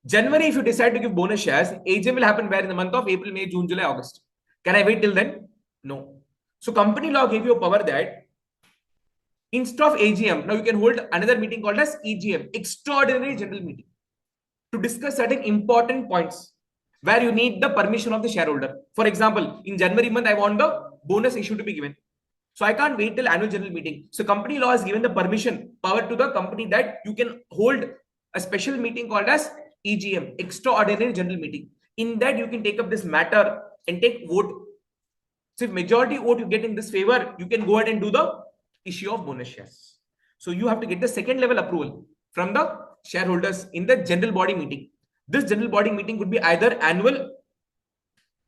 If you decide to give bonus shares, AGM will happen where in the month of April, May, June, July, August. Can I wait till then? No. So company law gave you a power that instead of AGM, now you can hold another meeting called as EGM, extraordinary general meeting, to discuss certain important points where you need the permission of the shareholder. For example, in January month, I want the bonus issue to be given. So I can't wait till annual general meeting. So company law has given the permission, power to the company that you can hold a special meeting called as EGM, extraordinary general meeting. In that you can take up this matter and take vote. So if majority vote you get in this favor, you can go ahead and do the issue of bonus shares. So you have to get the second level approval from the shareholders in the general body meeting. This general body meeting could be either annual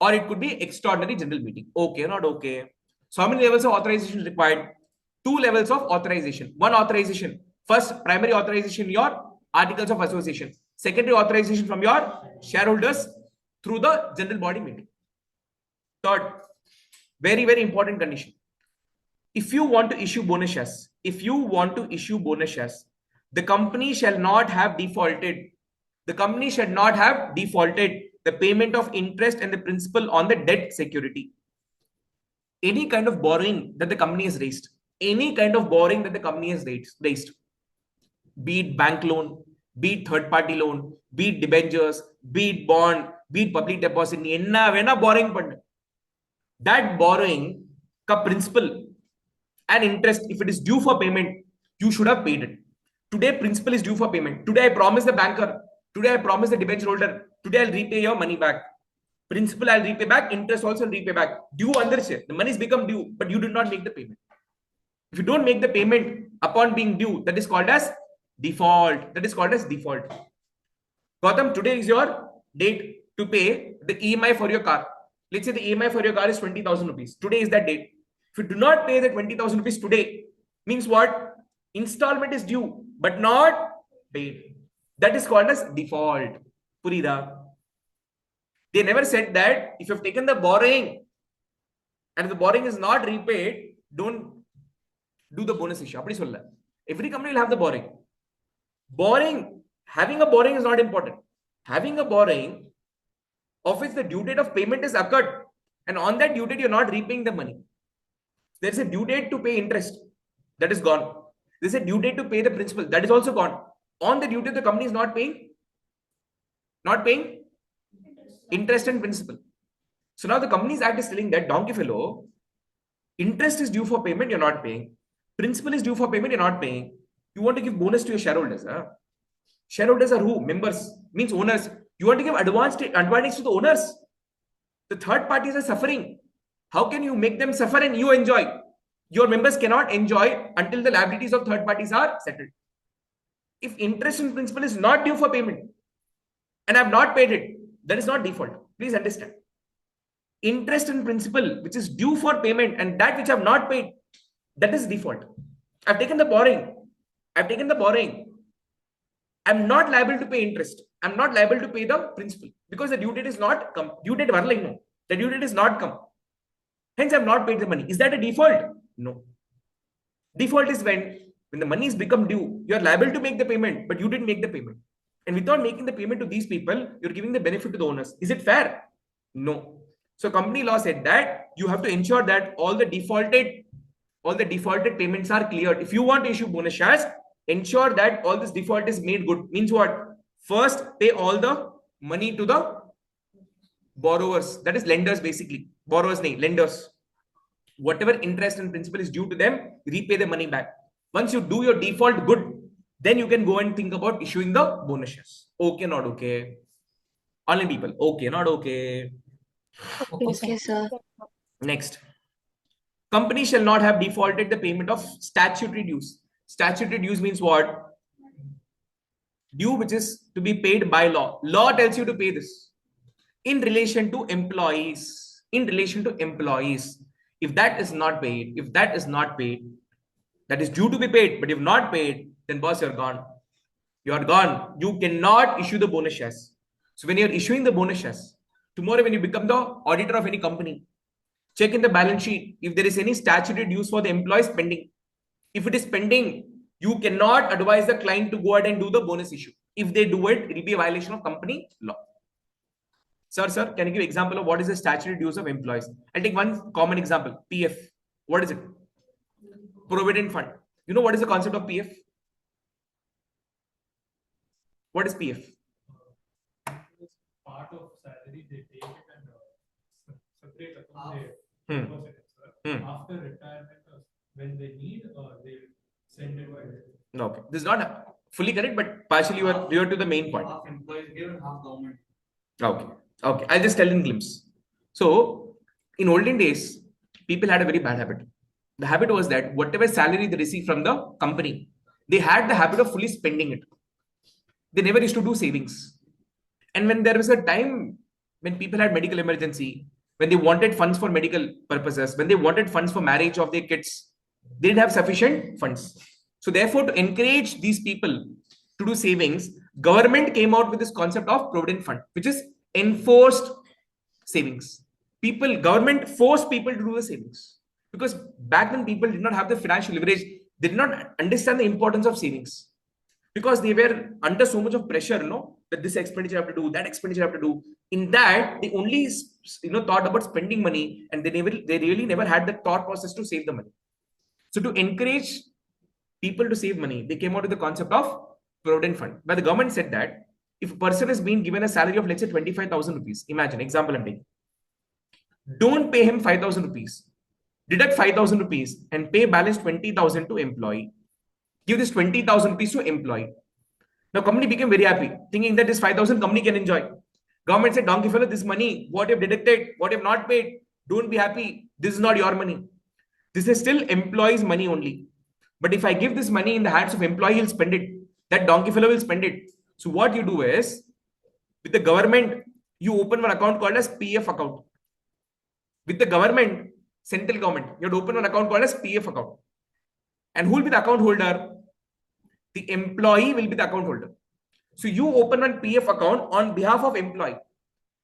or it could be extraordinary general meeting. Okay, not okay. So how many levels of authorization is required? 2 levels of authorization. One authorization. First, primary authorization, your articles of association. Secondary authorization from your shareholders through the general body meeting. Third, very, very important condition. If you want to issue bonus shares, the company shall not have defaulted. The company should not have defaulted the payment of interest and the principal on the debt security. Any kind of borrowing that the company has raised, be it bank loan, be it third party loan, be it debentures, be it bond, be it public deposit, borrowing, that borrowing ka principal and interest, if it is due for payment, you should have paid it. Today, principal is due for payment. Today, I promise the banker. Today, I promise the debenture holder. Today, I'll repay your money back. Principal, I'll repay back. Interest also, I'll repay back. Due under share. The money has become due, but you did not make the payment. If you don't make the payment upon being due, that is called as default. Gautam, today is your date to pay the EMI for your car. Let's say the EMI for your car is 20,000 rupees. Today is that date. If you do not pay the 20,000 rupees today, means what? Installment is due, but not paid. That is called as default. Purida. They never said that if you have taken the borrowing and the borrowing is not repaid, don't do the bonus issue. Every company will have the borrowing. Having a borrowing is not important. Having a borrowing of which the due date of payment is occurred, and on that due date you're not repaying the money. There's a due date to pay interest, that is gone. There's a due date to pay the principal, that is also gone. On the due date the company is not paying interest and principal. So now the Companies Act is telling that, donkey fellow, interest is due for payment, you're not paying. Principal is due for payment, you're not paying. You want to give bonus to your shareholders. Shareholders are who? Members, means owners. You want to give advantage to the owners. The third parties are suffering. How can you make them suffer and you enjoy? Your members cannot enjoy until the liabilities of third parties are settled. If interest and principal is not due for payment and I have not paid it, that is not default. Please understand. Interest and principal which is due for payment and that which I have not paid, that is default. I've taken the borrowing. I'm not liable to pay interest. I'm not liable to pay the principal because the due date is not come. The due date is not come. Hence, I've not paid the money. Is that a default? No. Default is when the money has become due, you're liable to make the payment, but you didn't make the payment. And without making the payment to these people, you're giving the benefit to the owners. Is it fair? No. So company law said that you have to ensure that all the defaulted payments are cleared. If you want to issue bonus shares, ensure that all this default is made good. Means what? First, pay all the money to the borrowers, that is lenders, basically. Borrowers, nahi, lenders. Whatever interest and principal is due to them, repay the money back. Once you do your default good, then you can go and think about issuing the bonus shares. Okay, not okay? Online people, okay, not okay? Okay, sir. Next. Company shall not have defaulted the payment of statutory dues. Statutory dues means what? Due which is to be paid by law. Law tells you to pay this. In relation to employees. In relation to employees. If that is not paid, that is due to be paid, but if not paid, then boss, you're gone. You are gone. You cannot issue the bonus shares. So when you're issuing the bonus shares, tomorrow when you become the auditor of any company, check in the balance sheet if there is any statutory dues for the employees pending. If it is pending, you cannot advise the client to go ahead and do the bonus issue. If they do it, it will be a violation of company law. Sir, can you give example of what is the statutory dues of employees? I'll take one common example. PF. What is it? Provident fund. You know what is the concept of PF? What is PF? Part of salary they take it and separate account Hmm. deposit it, sir. After retirement, when they need, they send it by. Okay, this is not fully correct, but partially you are to the main point. Half employees give and half government. Okay, I'll just tell in glimpse. So in olden days, people had a very bad habit. The habit was that whatever salary they received from the company, they had the habit of fully spending it. They never used to do savings. And when there was a time when people had medical emergency, when they wanted funds for medical purposes, when they wanted funds for marriage of their kids, they didn't have sufficient funds. So therefore, to encourage these people to do savings, government came out with this concept of provident fund, which is enforced savings. Government forced people to do the savings because back then people did not have the financial leverage. They did not understand the importance of savings because they were under so much of pressure, that this expenditure have to do, that expenditure have to do. In that, they only, thought about spending money, and they really never had the thought process to save the money. So to encourage people to save money, they came out with the concept of provident fund. But the government said that if a person is being given a salary of, let's say, 25,000 rupees, imagine, example I'm taking, don't pay him 5,000 rupees. Deduct 5,000 rupees and pay balance 20,000 to employee. Give this 20,000 rupees to employee. Now, company became very happy, thinking that this 5,000 company can enjoy. Government said, donkey fellow, this money, what you have deducted, what you have not paid, don't be happy. This is not your money. This is still employee's money only. But if I give this money in the hands of employee, he'll spend it. That donkey fellow will spend it. So what you do is, with the government, you open one account called as PF account. With the government, central government, you have to open one account called as PF account. And who will be the account holder? The employee will be the account holder. So you open one PF account on behalf of employee.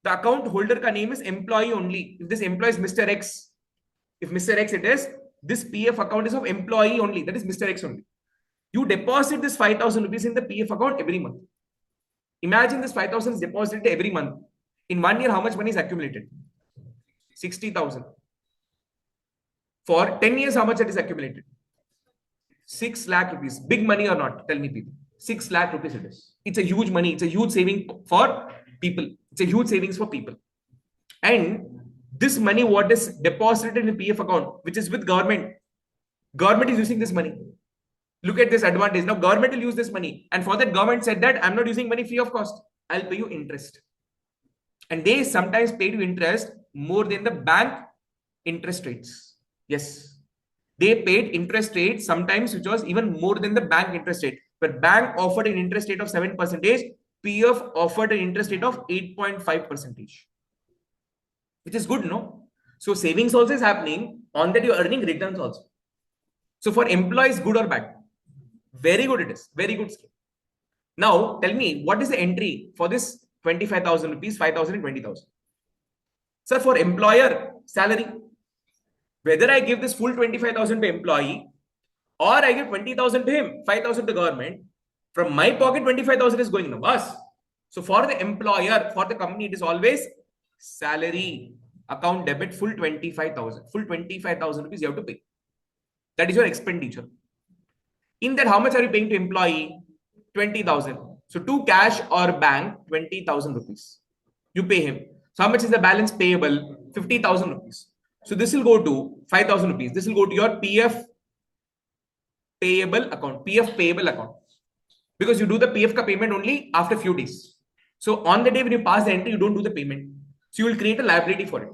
The account holder ka name is employee only. If this employee is Mr. X, if Mr. X it is, this PF account is of employee only. That is Mr. X only. You deposit this 5,000 rupees in the PF account every month. Imagine this 5,000 is deposited every month. In 1 year, how much money is accumulated? 60,000. For 10 years, how much it is accumulated? 6 lakh rupees. Big money or not? Tell me, people. 6 lakh rupees it is. It's a huge money. It's a huge saving for people. It's a huge savings for people. And this money, what is deposited in the PF account, which is with government, government is using this money. Look at this advantage. Now, government will use this money. And for that, government said that I'm not using money free of cost. I'll pay you interest. And they sometimes pay you interest more than the bank interest rates. Yes. They paid interest rate sometimes, which was even more than the bank interest rate. But bank offered an interest rate of 7%. PF offered an interest rate of 8.5%. Which is good, no? So savings also is happening. On that, you're earning returns also. So for employees, good or bad? Very good it is. Very good scheme. Now, tell me, what is the entry for this 25,000 rupees, 5,000 and 20,000? Sir, for employer, salary. Whether I give this full 25,000 to employee or I give 20,000 to him, 5,000 to government, From my pocket, 25,000 is going in the bus. So for the employer, for the company, it is always salary account debit full 25,000. Full 25,000 rupees you have to pay. That is your expenditure. In that, how much are you paying to employee? 20,000. So to cash or bank, 20,000 rupees. You pay him. So how much is the balance payable? 50,000 rupees. So this will go to 5,000 rupees. This will go to your PF payable account. PF payable account. Because you do the PF ka payment only after few days. So on the day when you pass the entry, you don't do the payment. So you will create a liability for it.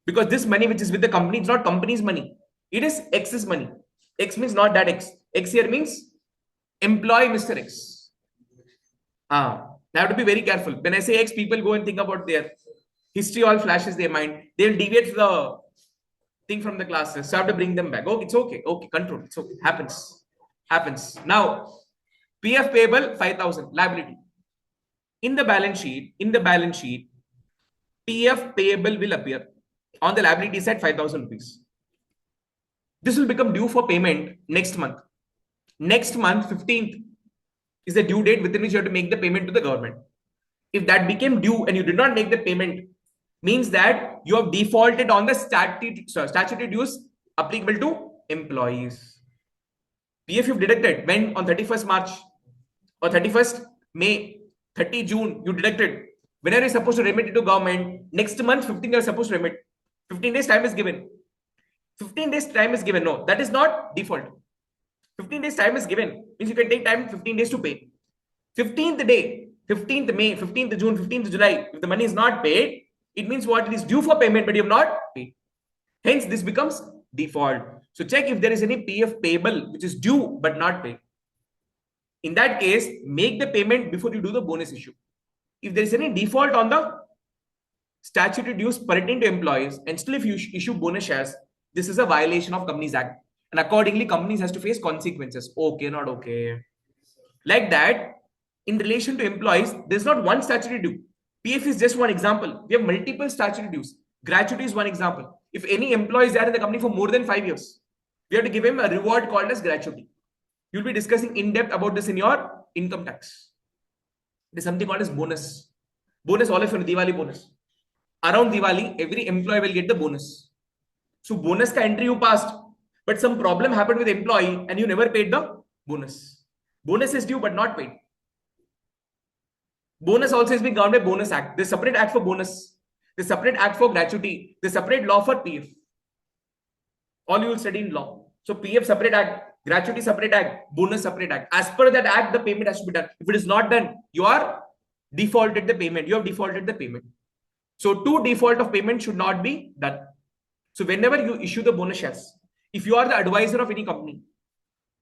Because this money which is with the company, it's not company's money. It is X's money. X means not that X. X here means employee Mr. X. I have to be very careful. When I say X, people go and think about their history, all flashes their mind. They will deviate the thing from the classes. So I have to bring them back. Oh, it's okay. Okay, control. It's okay. Happens. Now, PF payable 5,000 liability. In the balance sheet, PF payable will appear on the liability side 5,000 rupees. This will become due for payment next month. Next month, 15th is the due date within which you have to make the payment to the government. If that became due and you did not make the payment, means that you have defaulted on the statutory dues applicable to employees. PF you've deducted when on 31st March or 31st May, 30 June, you deducted. When are you supposed to remit it to government? Next month, 15 you are supposed to remit. 15 days time is given. 15 days time is given. No, that is not default. 15 days time is given. Means you can take time 15 days to pay. 15th day, 15th May, 15th June, 15th July, if the money is not paid, it means what? It is due for payment, but you have not paid. Hence, this becomes default. So check if there is any PF payable which is due but not paid. In that case, make the payment before you do the bonus issue. If there is any default on the statutory dues pertaining to employees, and still if you issue bonus shares, this is a violation of Companies Act. And accordingly, companies has to face consequences. Okay, not okay. Like that, in relation to employees, there's not one statutory due. PF is just one example. We have multiple statutory dues. Gratuity is one example. If any employee is there in the company for more than 5 years, we have to give him a reward called as gratuity. You'll be discussing in depth about this in your income tax. There's something called as bonus. Bonus all of you know, Diwali bonus. Around Diwali, every employee will get the bonus. So bonus ka entry you passed, but some problem happened with the employee and you never paid the bonus. Bonus is due but not paid. Bonus also is being governed by Bonus Act. There's separate act for bonus. There's separate act for gratuity. There's separate law for PF. All you will study in law. So PF separate act, gratuity separate act, bonus separate act. As per that act, the payment has to be done. If it is not done, you are defaulted the payment. You have defaulted the payment. So to default of payment should not be done. So whenever you issue the bonus shares, if you are the advisor of any company,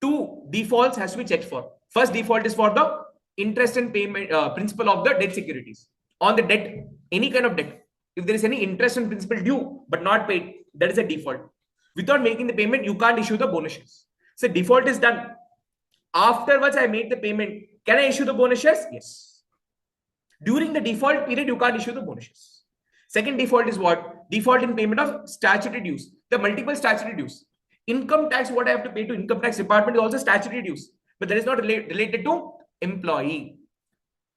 2 defaults has to be checked for. First default is for the interest and payment principal of the debt securities. On the debt, any kind of debt, if there is any interest and principal due but not paid, that is a default. Without making the payment, you can't issue the bonus shares. So default is done. Afterwards, I made the payment. Can I issue the bonus shares? Yes. During the default period, you can't issue the bonus shares. Second default is what? Default in payment of statutory dues. The multiple statutory dues. Income tax, what I have to pay to income tax department is also statutory dues. But that is not related to employee.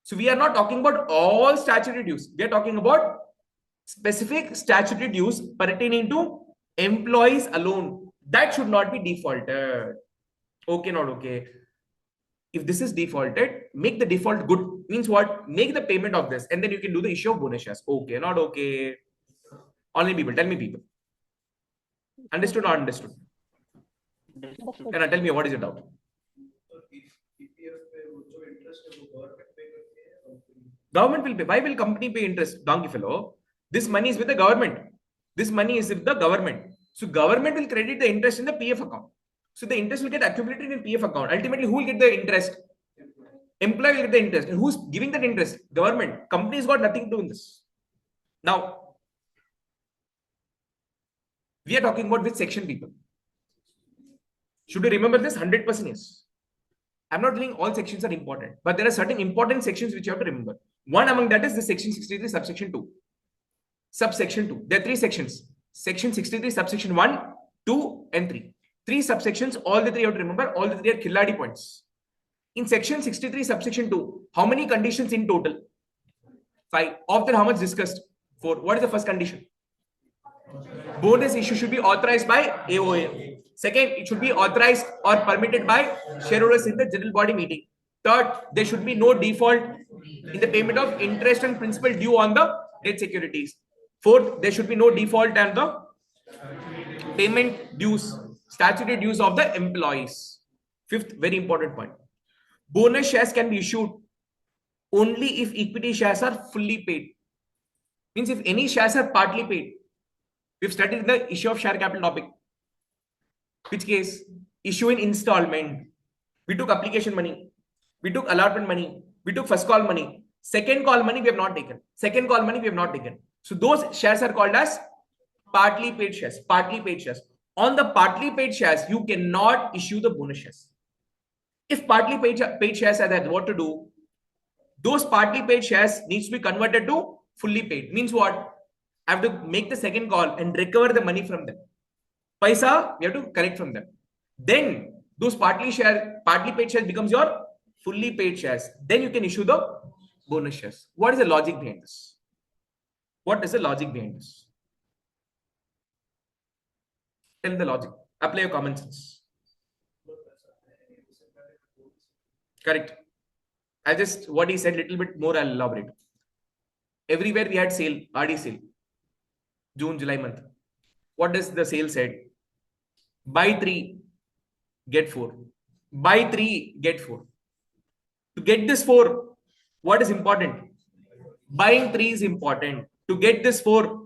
So we are not talking about all statutory dues. We are talking about specific statutory dues pertaining to employees alone. That should not be defaulted. Okay, not okay. If this is defaulted, make the default good. Means what? Make the payment of this and then you can do the issue of bonus shares. Okay, not okay. Only people. Tell me people. Understood or understood? Tell me what is your doubt? Government will pay. Why will company pay interest? Donkey fellow. This money is with the government. This money is with the government. So government will credit the interest in the PF account. So the interest will get accumulated in PF account. Ultimately, who will get the interest? Employee will get the interest. And who's giving that interest? Government. Company's got nothing to do in this. Now, we are talking about which section, people? Should you remember this? 100% yes. I'm not telling all sections are important, but there are certain important sections which you have to remember. One among that is the section 63 subsection 2. Subsection 2. There are 3 sections. Section 63 subsection 1, 2 and 3. 3 subsections. All the 3 you have to remember. All the 3 are Khiladi points. In section 63 subsection 2, how many conditions in total? 5. Of them, how much discussed? 4. What is the first condition? Bonus issue should be authorized by AOA. Second, it should be authorized or permitted by shareholders in the general body meeting. Third, there should be no default in the payment of interest and principal due on the debt securities. Fourth, there should be no default and the payment dues, statutory dues of the employees. Fifth, very important point. Bonus shares can be issued only if equity shares are fully paid. Means if any shares are partly paid. We've studied the issue of share capital topic. Which case? Issue in installment. We took application money. We took allotment money. We took first call money. Second call money we have not taken. Second call money we have not taken. So those shares are called as partly paid shares. Partly paid shares. On the partly paid shares, you cannot issue the bonus shares. If partly paid shares are there, what to do? Those partly paid shares needs to be converted to fully paid. Means what? I have to make the second call and recover the money from them. Paisa, we have to collect from them. Then those partly paid shares becomes your fully paid shares. Then you can issue the bonus shares. What is the logic behind this? What is the logic behind this? Tell the logic. Apply your common sense. Correct. What he said, little bit more, I'll elaborate. Everywhere we had sale, RD sale. June, July month. What does the sale said? Buy 3, get 4. Buy 3, get 4. To get this 4, what is important? Buying 3 is important. To get this 4,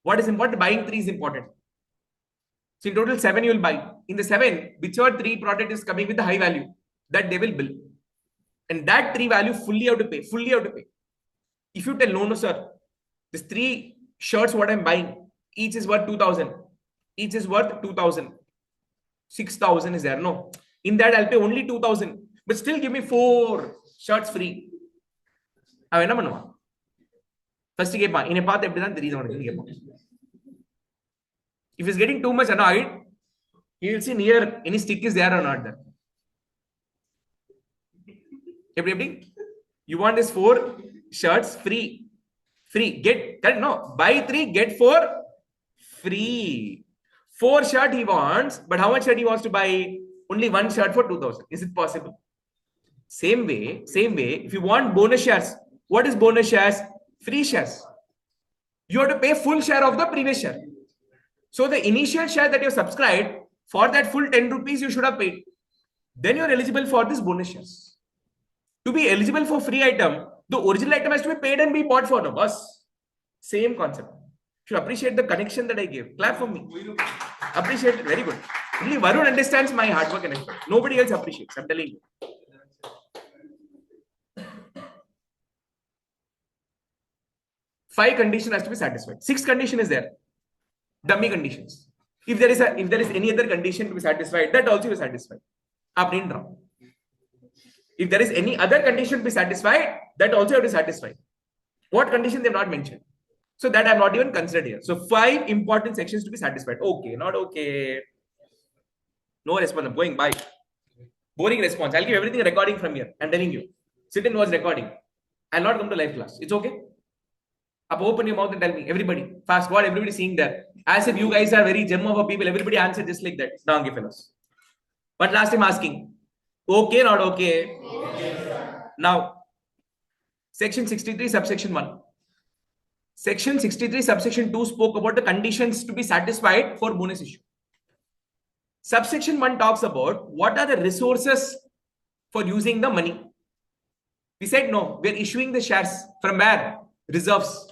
what is important? Buying 3 is important. So in total 7 you will buy. In the 7, whichever 3 product is coming with the high value, that they will bill. And that 3 value fully have to pay. Fully have to pay. If you tell, no, sir, this 3 shirts what I'm buying, each is worth 2,000. Each is worth 2,000. 6,000 is there. No. In that I'll pay only 2,000. But still give me 4 shirts free. First, if he's getting too much annoyed, he will see near any stick is there or not there. You want this 4 shirts free. Free. Buy 3, get 4 free. 4 shirt he wants, but how much shirt he wants to buy? Only 1 shirt for 2,000. Is it possible? Same way, if you want bonus shares, what is bonus shares? Free shares. You have to pay full share of the previous share. So the initial share that you subscribed, for that full 10 rupees you should have paid. Then you are eligible for this bonus shares. To be eligible for free item, the original item has to be paid and be bought for the bus. Same concept. You should appreciate the connection that I gave. Clap for me. Appreciate it. Very good. Only Varun understands my hard work and effort. Nobody else appreciates. I'm telling you. Five condition has to be satisfied. 6 condition is there. Dummy conditions. If there is any other condition to be satisfied, that also is satisfied. If there is any other condition to be satisfied, that also have to satisfy. What condition they have not mentioned? So that I have not even considered here. So 5 important sections to be satisfied. Okay, not okay. No response. I'm going by. Boring response. I'll give everything recording from here. I'm telling you. Sit and watch recording. I'll not come to live class. It's okay. Up, open your mouth and tell me. Everybody. Fast. What everybody seeing there? As if you guys are very gem of a people. Everybody answer just like that. Donkey fellows. But last time asking. Okay, not okay. Now, section 63, subsection 1. Section 63, subsection 2 spoke about the conditions to be satisfied for bonus issue. Subsection 1 talks about what are the resources for using the money. We said no, we are issuing the shares from where? Reserves.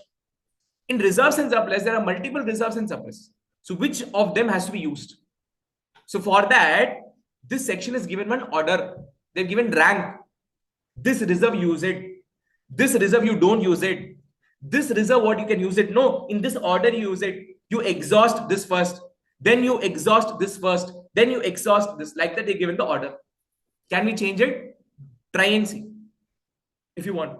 In reserves and surplus, there are multiple reserves and surplus. So which of them has to be used? So for that, this section is given one order. They've given rank. This reserve use it. This reserve you don't use it. This reserve what you can use it. No, in this order you use it. You exhaust this first. Then you exhaust this first. Then you exhaust this. Like that they're given the order. Can we change it? Try and see. If you want.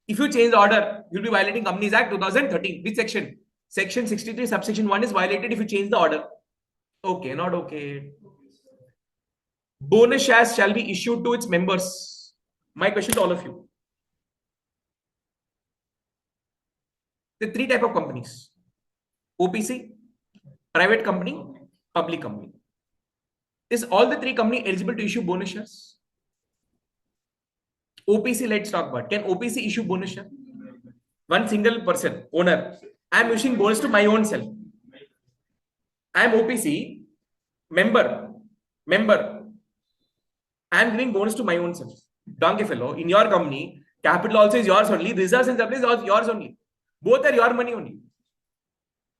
If you change the order, you'll be violating Companies Act 2013. Which section? Section 63 subsection 1 is violated if you change the order. Okay, not okay. bonus shares shall be issued to its members. My question to all of you. The three type of companies: OPC, private company, public company. Is all the three company eligible to issue bonus shares? OPC, let's talk about. Can OPC issue bonus share? One single person, owner. I am issuing bonus to my own self. I am OPC, member. I am giving bonus to my own self. Donkey fellow, in your company, capital also is yours only, reserves and surplus is yours only. Both are your money only.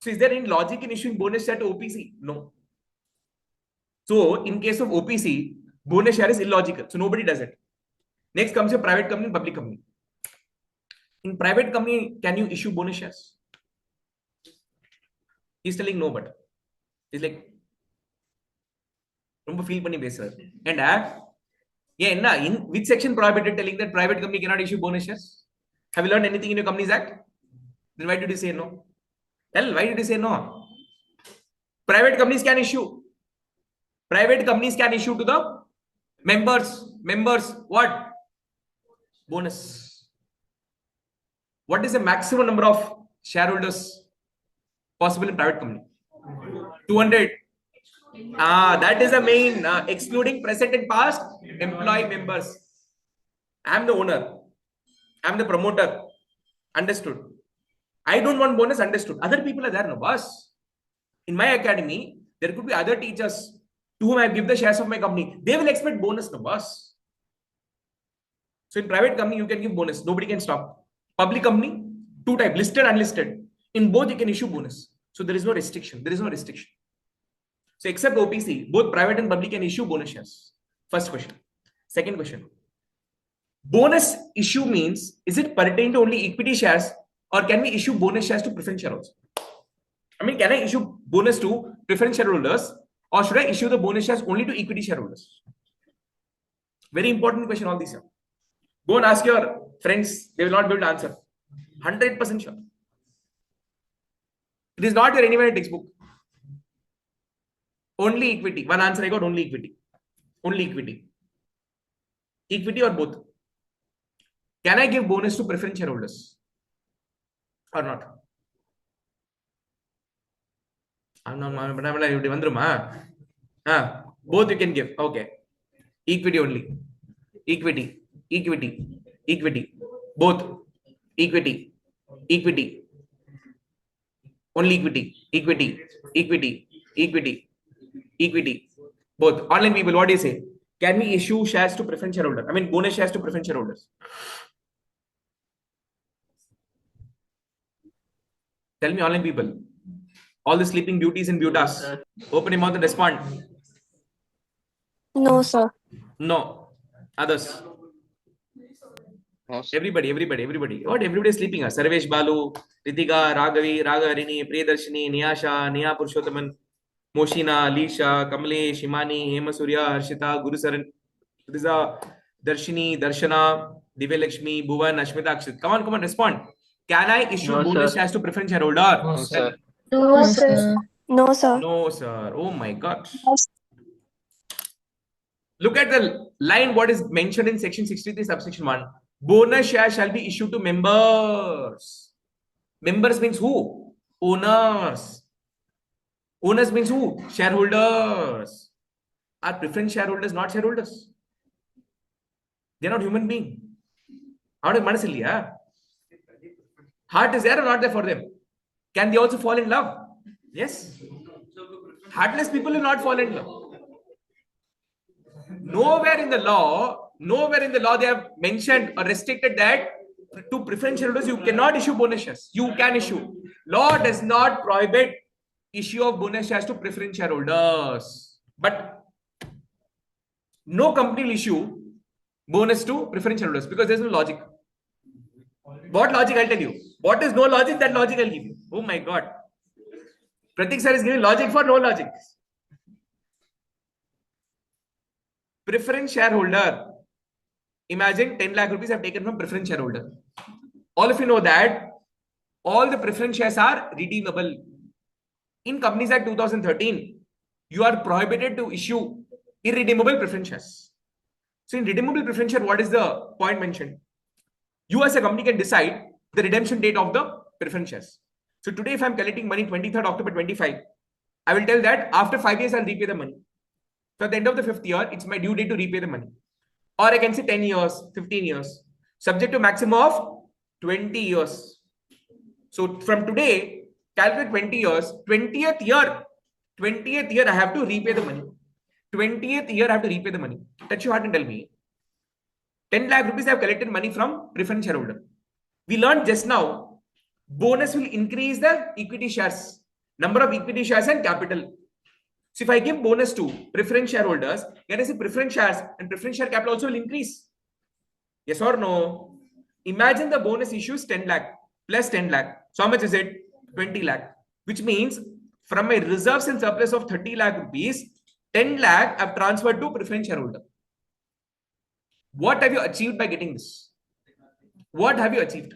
So is there any logic in issuing bonus share to OPC? No. So in case of OPC, bonus share is illogical. So nobody does it. Next comes your private company, public company. In private company, can you issue bonus shares? He's telling no, but he's like, ரொம்ப feel பண்ணி பேசுறாரு. And in which section prohibited telling that private company cannot issue bonus shares? Have you learned anything in your Companies Act? Then why did you say no? Tell, why did you say no? Private companies can issue. Private companies can issue to the members what? Bonus. What is the maximum number of shareholders possible in private company? 200. That is the main, excluding present and past employee members. I am the owner. I am the promoter. Understood. I don't want bonus. Understood. Other people are there, no boss. In my academy, there could be other teachers to whom I give the shares of my company. They will expect bonus, no boss. So in private company, you can give bonus. Nobody can stop. Public company, two type, listed, unlisted. In both, you can issue bonus. So there is no restriction. There is no restriction. So except OPC, both private and public can issue bonus shares. First question. Second question. Bonus issue means, is it pertain to only equity shares or can we issue bonus shares to preference shareholders? I mean, can I issue bonus to preference shareholders or should I issue the bonus shares only to equity shareholders? Very important question, all these. Go and ask your friends. They will not be able to answer. 100% sure. It is not your anywhere textbook. Only equity. One answer I got, only equity. Only equity. Equity or both. Can I give bonus to preference shareholders or not? Both you can give. Okay. Equity only. Equity. Both. Equity. Only equity. Both. Online people, what do you say? Can we issue shares to preference shareholders? I mean, bonus shares to preference shareholders. Tell me, online people. All the sleeping beauties and beautas. Open your mouth and respond. No, sir. No. Others. Everybody. What? Everybody is sleeping. Sarvesh Balu, Ritika, Raghavi, Ragharini, Priyadarshini, Niyasha, Niya Purushothaman, Moshina, Lisha, Kamalesh, Shimani, Hema Surya, Harshita, Gurusaran, Riza, Darshini, Darshana, Divya Lakshmi, Bhuvan, Ashmita, Akshit. Come on, respond. Can I issue bonus shares to preference shareholder? No, sir. No, sir. No, sir. No, sir. Oh my God. Look at the line what is mentioned in section 63 subsection 1. Bonus share shall be issued to members. Members means who? Owners. Owners means who? Shareholders. Are preference shareholders not shareholders? They're not human being. Heart is there or not there for them? Can they also fall in love? Yes. Heartless people will not fall in love. Nowhere in the law they have mentioned or restricted that to preference shareholders you cannot issue bonus shares. You can issue. Law does not prohibit issue of bonus shares to preference shareholders. But no company will issue bonus to preference shareholders because there's no logic. What logic? I'll tell you. What is no logic? That logic I'll give you. Oh my God. Pratik sir is giving logic for no logic. Preference shareholder. Imagine 10 lakh rupees have taken from preference shareholder. All of you know that all the preference shares are redeemable. In Companies Act 2013, you are prohibited to issue irredeemable preference shares. So in redeemable preference share, what is the point mentioned? You as a company can decide the redemption date of the preference shares. So today, if I'm collecting money 23rd October 25, I will tell that after 5 years, I'll repay the money. So at the end of the 5th year, it's my due date to repay the money. Or I can say 10 years, 15 years, subject to maximum of 20 years. So from today, calculate 20 years, 20th year, I have to repay the money. 20th year, I have to repay the money. Touch your heart and tell me, 10 lakh rupees I have collected money from preference shareholder. We learned just now, bonus will increase the equity shares, number of equity shares and capital. So if I give bonus to preference shareholders, can I say preference shares and preference share capital also will increase? Yes or no? Imagine the bonus issues 10 lakh plus 10 lakh. So how much is it? 20 lakh. Which means from my reserves and surplus of 30 lakh rupees, 10 lakh I've transferred to preference shareholder. What have you achieved by getting this? What have you achieved?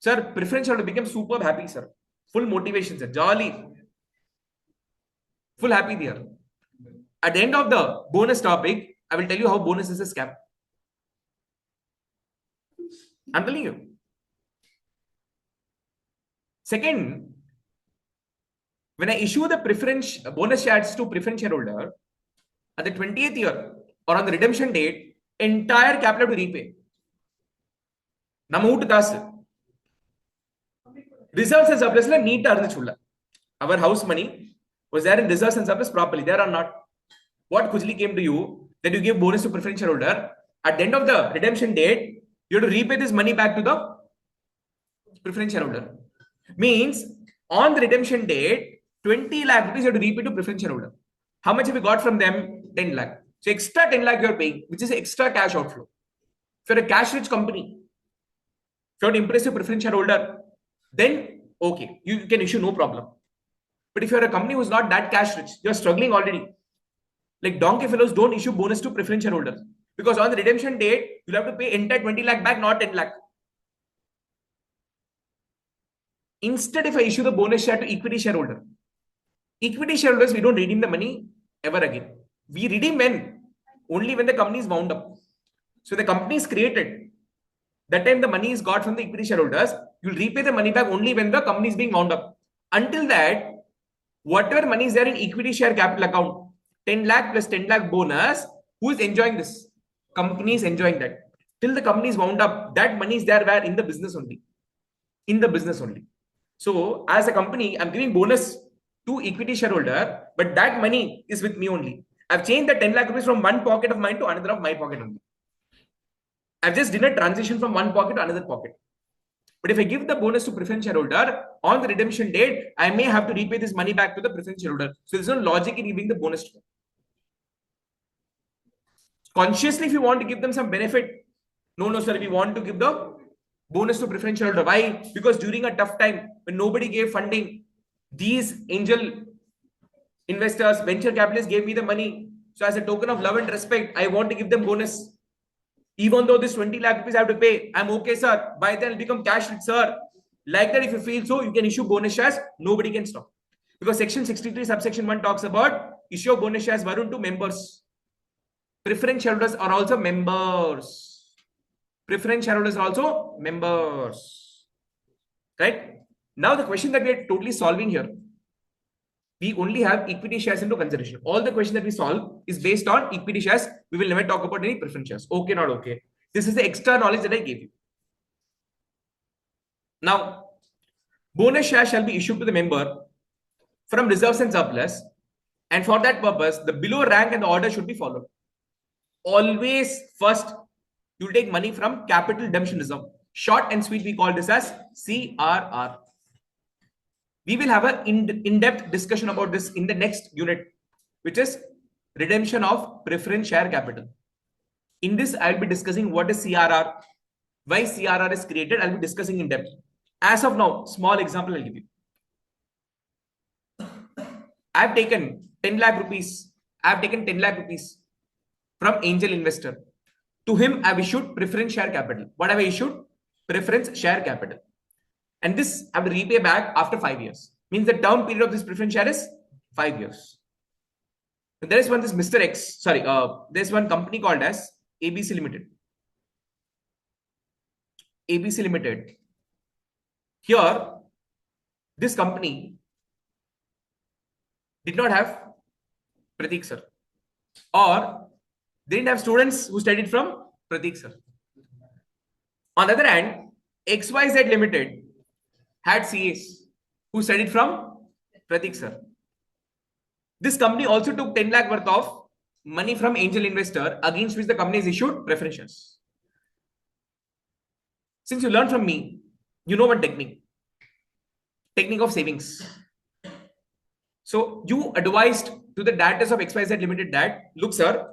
Sir, preference shareholder became superb happy, sir. Full motivation, sir. Jolly. Full happy there. At the end of the bonus topic, I will tell you how bonus is a scam. I'm telling you. Second, when I issue the preference bonus shares to preference shareholder at the 20th year or on the redemption date, entire capital to repay. Namut das. Reserves and surplus la neat arnichulla. Our house money was there in reserves and surplus properly. There or not? What Kujli came to you that you give bonus to preference shareholder at the end of the redemption date, you have to repay this money back to the preference shareholder. Means on the redemption date, 20 lakh rupees you have to repay to preference shareholder. How much have you got from them? 10 lakh. So extra 10 lakh you are paying, which is extra cash outflow. If you're a cash rich company, if you want to impress your preference shareholder, then okay, you can issue no problem. But if you're a company who's not that cash rich, you're struggling already. Like donkey fellows don't issue bonus to preference shareholders because on the redemption date, you'll have to pay entire 20 lakh back, not 10 lakh. Instead, if I issue the bonus share to equity shareholders, we don't redeem the money ever again. We redeem when? Only when the company is wound up. So the company is created. That time the money is got from the equity shareholders. You'll repay the money back only when the company is being wound up. Until that, whatever money is there in equity share capital account, 10 lakh plus 10 lakh bonus, who is enjoying this? Company is enjoying that. Till the company is wound up, that money is there where? In the business only. In the business only. So as a company, I'm giving bonus to equity shareholder, but that money is with me only. I've changed the 10 lakh rupees from one pocket of mine to another of my pocket only. I've just done a transition from one pocket to another pocket. But if I give the bonus to preference shareholder on the redemption date, I may have to repay this money back to the preference shareholder. So there's no logic in giving the bonus to them. Consciously, if you want to give them some benefit, no, sir, we want to give the bonus to preference shareholder. Why? Because during a tough time, when nobody gave funding, these angel investors, venture capitalists gave me the money. So as a token of love and respect, I want to give them bonus. Even though this 20 lakh rupees I have to pay, I'm okay, sir. By then I'll become cash rich, sir. Like that, if you feel so, you can issue bonus shares. Nobody can stop. Because section 63 subsection 1 talks about issue of bonus shares Varun to members. Preference shareholders are also members. Preference shareholders are also members. Right? Now the question that we are totally solving here, we only have equity shares into consideration. All the question that we solve is based on equity shares. We will never talk about any preference shares. Okay, not okay. This is the extra knowledge that I gave you. Now, bonus shares shall be issued to the member from reserves and surplus. And for that purpose, the below rank and the order should be followed. Always first, you take money from capital redemption reserve. Short and sweet, we call this as CRR. We will have an in-depth discussion about this in the next unit, which is redemption of preference share capital. In this, I'll be discussing what is CRR, why CRR is created. I'll be discussing in depth. As of now, small example I'll give you. I've taken 10 lakh rupees. I've taken 10 lakh rupees from angel investor. To him, I've issued preference share capital. What have I issued? Preference share capital. And this I have to repay back after 5 years. Means the term period of this preference share is 5 years. There is one this Mr. X. Sorry, there's one company called as ABC Limited. ABC Limited. Here, this company did not have Pratik sir, or they didn't have students who studied from Pratik sir. On the other hand, XYZ Limited had CAs who studied from Pratik sir. This company also took 10 lakh worth of money from angel investor against which the company is issued preference shares. Since you learned from me, you know one technique of savings. So you advised to the directors of XYZ Limited that, look sir,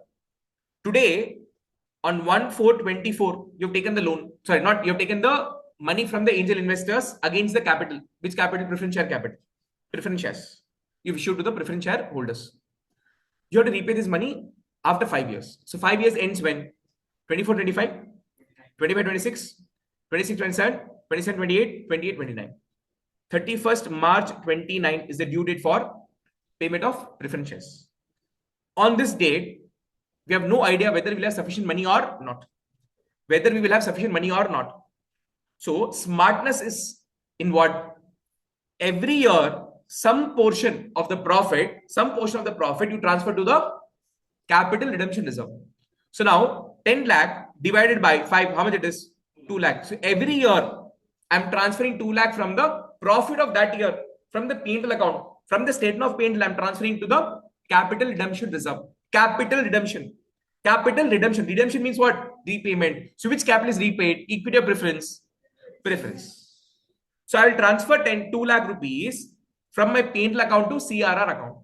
today on 1/4/24, you've taken the loan. Sorry, not you've taken the money from the angel investors against the capital. Which capital? Preference share capital. Preference shares. You've issued to the preference share holders. You have to repay this money after 5 years. So 5 years ends when? 24/25, 25/26, 26/27, 27/28, 28/29. 31st March 29 is the due date for payment of preference shares. On this date, we have no idea whether we will have sufficient money or not. Whether we will have sufficient money or not. So smartness is in what? Every year, some portion of the profit you transfer to the capital redemption reserve. So now 10 lakh divided by 5, how much it is? 2 lakh. So every year, I'm transferring 2 lakh from the profit of that year, from the P&L account, from the statement of P&L, I'm transferring to the capital redemption reserve. Capital redemption. Redemption means what? Repayment. So which capital is repaid? Equity or preference? Preference. So I will transfer 2 lakh rupees from my P&L account to CRR account.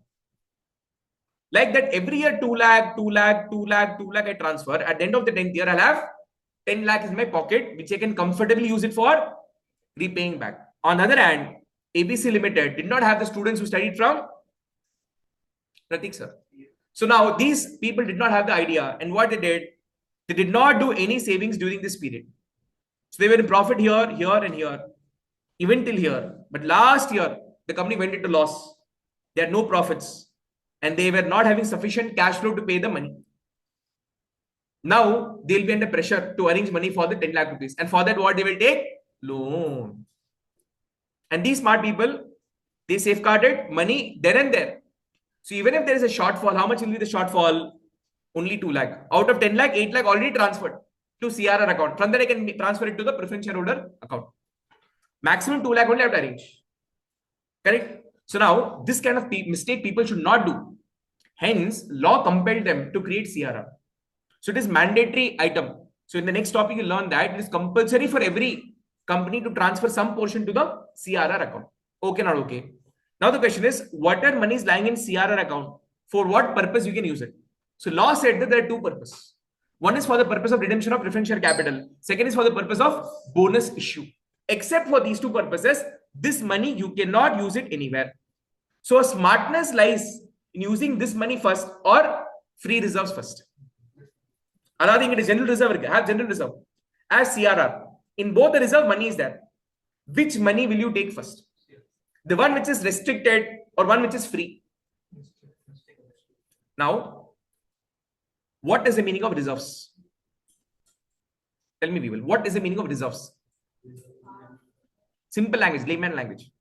Like that, every year 2 lakh I transfer. At the end of the 10th year, I'll have 10 lakh in my pocket, which I can comfortably use it for repaying back. On the other hand, ABC Limited did not have the students who studied from Pratik sir. So now these people did not have the idea, and what they did not do any savings during this period. So they were in profit here, and here, even till here. But last year, the company went into loss. They had no profits, and they were not having sufficient cash flow to pay the money. Now they'll be under pressure to arrange money for the 10 lakh rupees, and for that, what they will take? Loan. And these smart people, they safeguarded money there and there. So even if there is a shortfall, how much will be the shortfall? Only 2 lakh. Out of 10 lakh, 8 lakh already transferred to CRR account. From there, I can transfer it to the preference shareholder account. Maximum 2 lakh only I have to arrange. Correct? So now, this kind of mistake people should not do. Hence, law compelled them to create CRR. So it is mandatory item. So in the next topic, you learn that it is compulsory for every company to transfer some portion to the CRR account. Okay, not okay. Now the question is, what are monies lying in CRR account? For what purpose you can use it? So law said that there are two purposes. One is for the purpose of redemption of preference share capital. Second is for the purpose of bonus issue. Except for these two purposes, this money you cannot use it anywhere. So smartness lies in using this money first or free reserves first. Another thing, it is general reserve. Have general reserve as CRR. In both the reserve, money is there. Which money will you take first? The one which is restricted or one which is free? Now, what is the meaning of reserves? Tell me, people, what is the meaning of reserves? Simple language, layman language.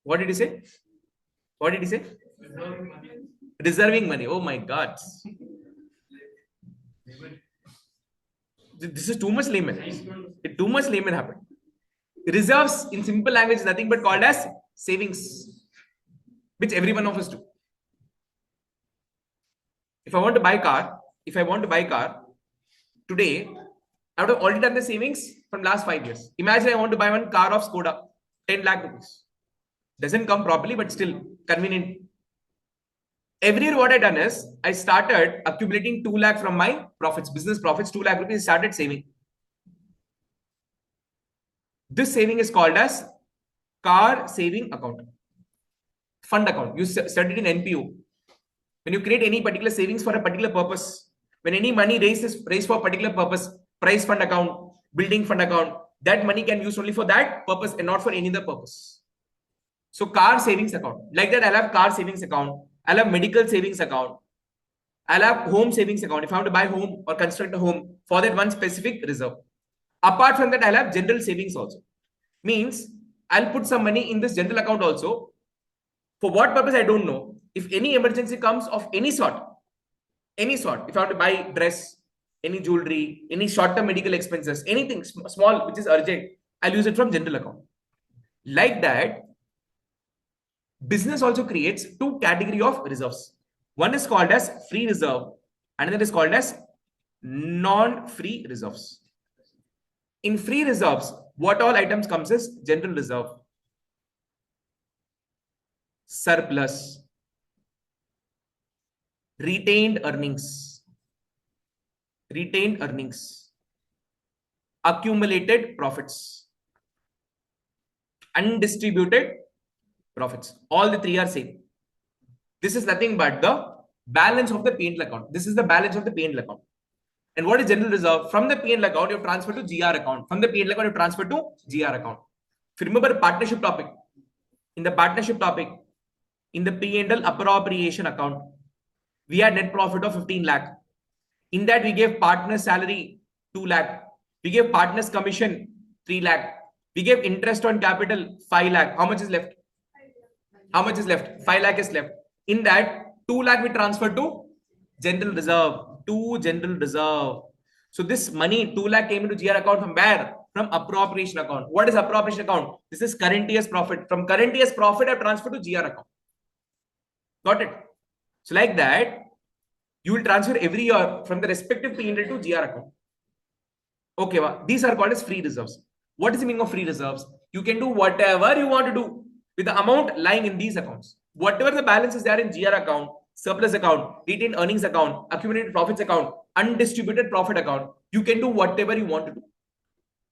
What did he say? What did he say? Reserving money. Oh my God. This is too much layman. Too much layman happened. Reserves in simple language is nothing but called as savings, which every one of us do. If I want to buy a car, today, I would have already done the savings from last 5 years. Imagine I want to buy one car of Skoda, 10 lakh rupees. Doesn't come properly, but still convenient. Every year what I done is, I started accumulating 2 lakh from my profits, business profits, 2 lakh rupees, started saving. This saving is called as car saving account, fund account. You studied in NPO. When you create any particular savings for a particular purpose, when any money raised for a particular purpose, price fund account, building fund account, that money can be used only for that purpose and not for any other purpose. So car savings account. Like that, I'll have car savings account. I'll have medical savings account. I'll have home savings account. If I want to buy home or construct a home for that one specific reserve. Apart from that, I'll have general savings also. Means I'll put some money in this general account also. For what purpose, I don't know. If any emergency comes of any sort, if I want to buy dress, any jewelry, any short-term medical expenses, anything small which is urgent, I'll use it from general account. Like that, business also creates two category of reserves. One is called as free reserve, another is called as non-free reserves. In free reserves, what all items comes is general reserve, surplus, retained earnings, accumulated profits, undistributed profits. All the three are same. This is nothing but the balance of the P&L account. This is the balance of the P&L account. And what is general reserve? From the P&L account, you have transferred to GR account. From the P&L account, you have transferred to GR account. If you remember partnership topic, in the partnership topic, in the P&L appropriation account, we had net profit of 15 lakh. In that, we gave partner salary 2 lakh. We gave partners commission 3 lakh. We gave interest on capital 5 lakh. How much is left? 5 lakh is left. In that, 2 lakh we transferred to general reserve. So this money 2 lakh came into GR account from where? From appropriation account. What is appropriation account? This is current year's profit. From current year's profit, I transferred to GR account. Got it? So like that, you will transfer every year from the respective P&L to GR account. Okay, these are called as free reserves. What is the meaning of free reserves? You can do whatever you want to do with the amount lying in these accounts. Whatever the balance is there in GR account, surplus account, retained earnings account, accumulated profits account, undistributed profit account, you can do whatever you want to do.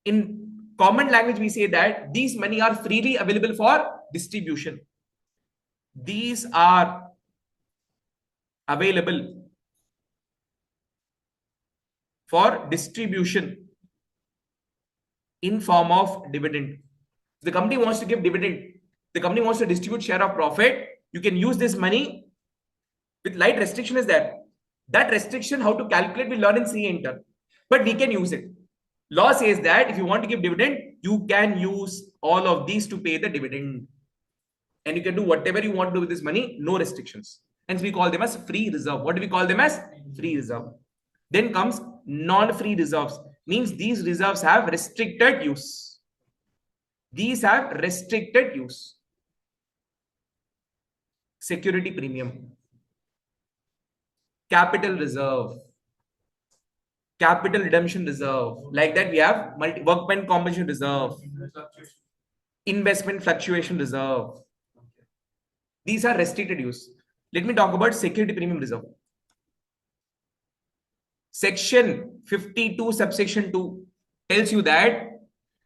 In common language, we say that these money are freely available for distribution. These are available for distribution in form of dividend. The company wants to give dividend. The company wants to distribute share of profit. You can use this money with light restriction is there. That restriction, how to calculate, we learn in CA intern. But we can use it. Law says that if you want to give dividend, you can use all of these to pay the dividend. And you can do whatever you want to do with this money, no restrictions. Hence, we call them as free reserve. What do we call them as? Free reserve. Then comes non-free reserves. Means these reserves have restricted use. These have restricted use. Security premium, capital reserve, capital redemption reserve. Like that, we have workman compensation reserve, investment fluctuation reserve. These are restricted use. Let me talk about security premium reserve. Section 52 subsection 2 tells you that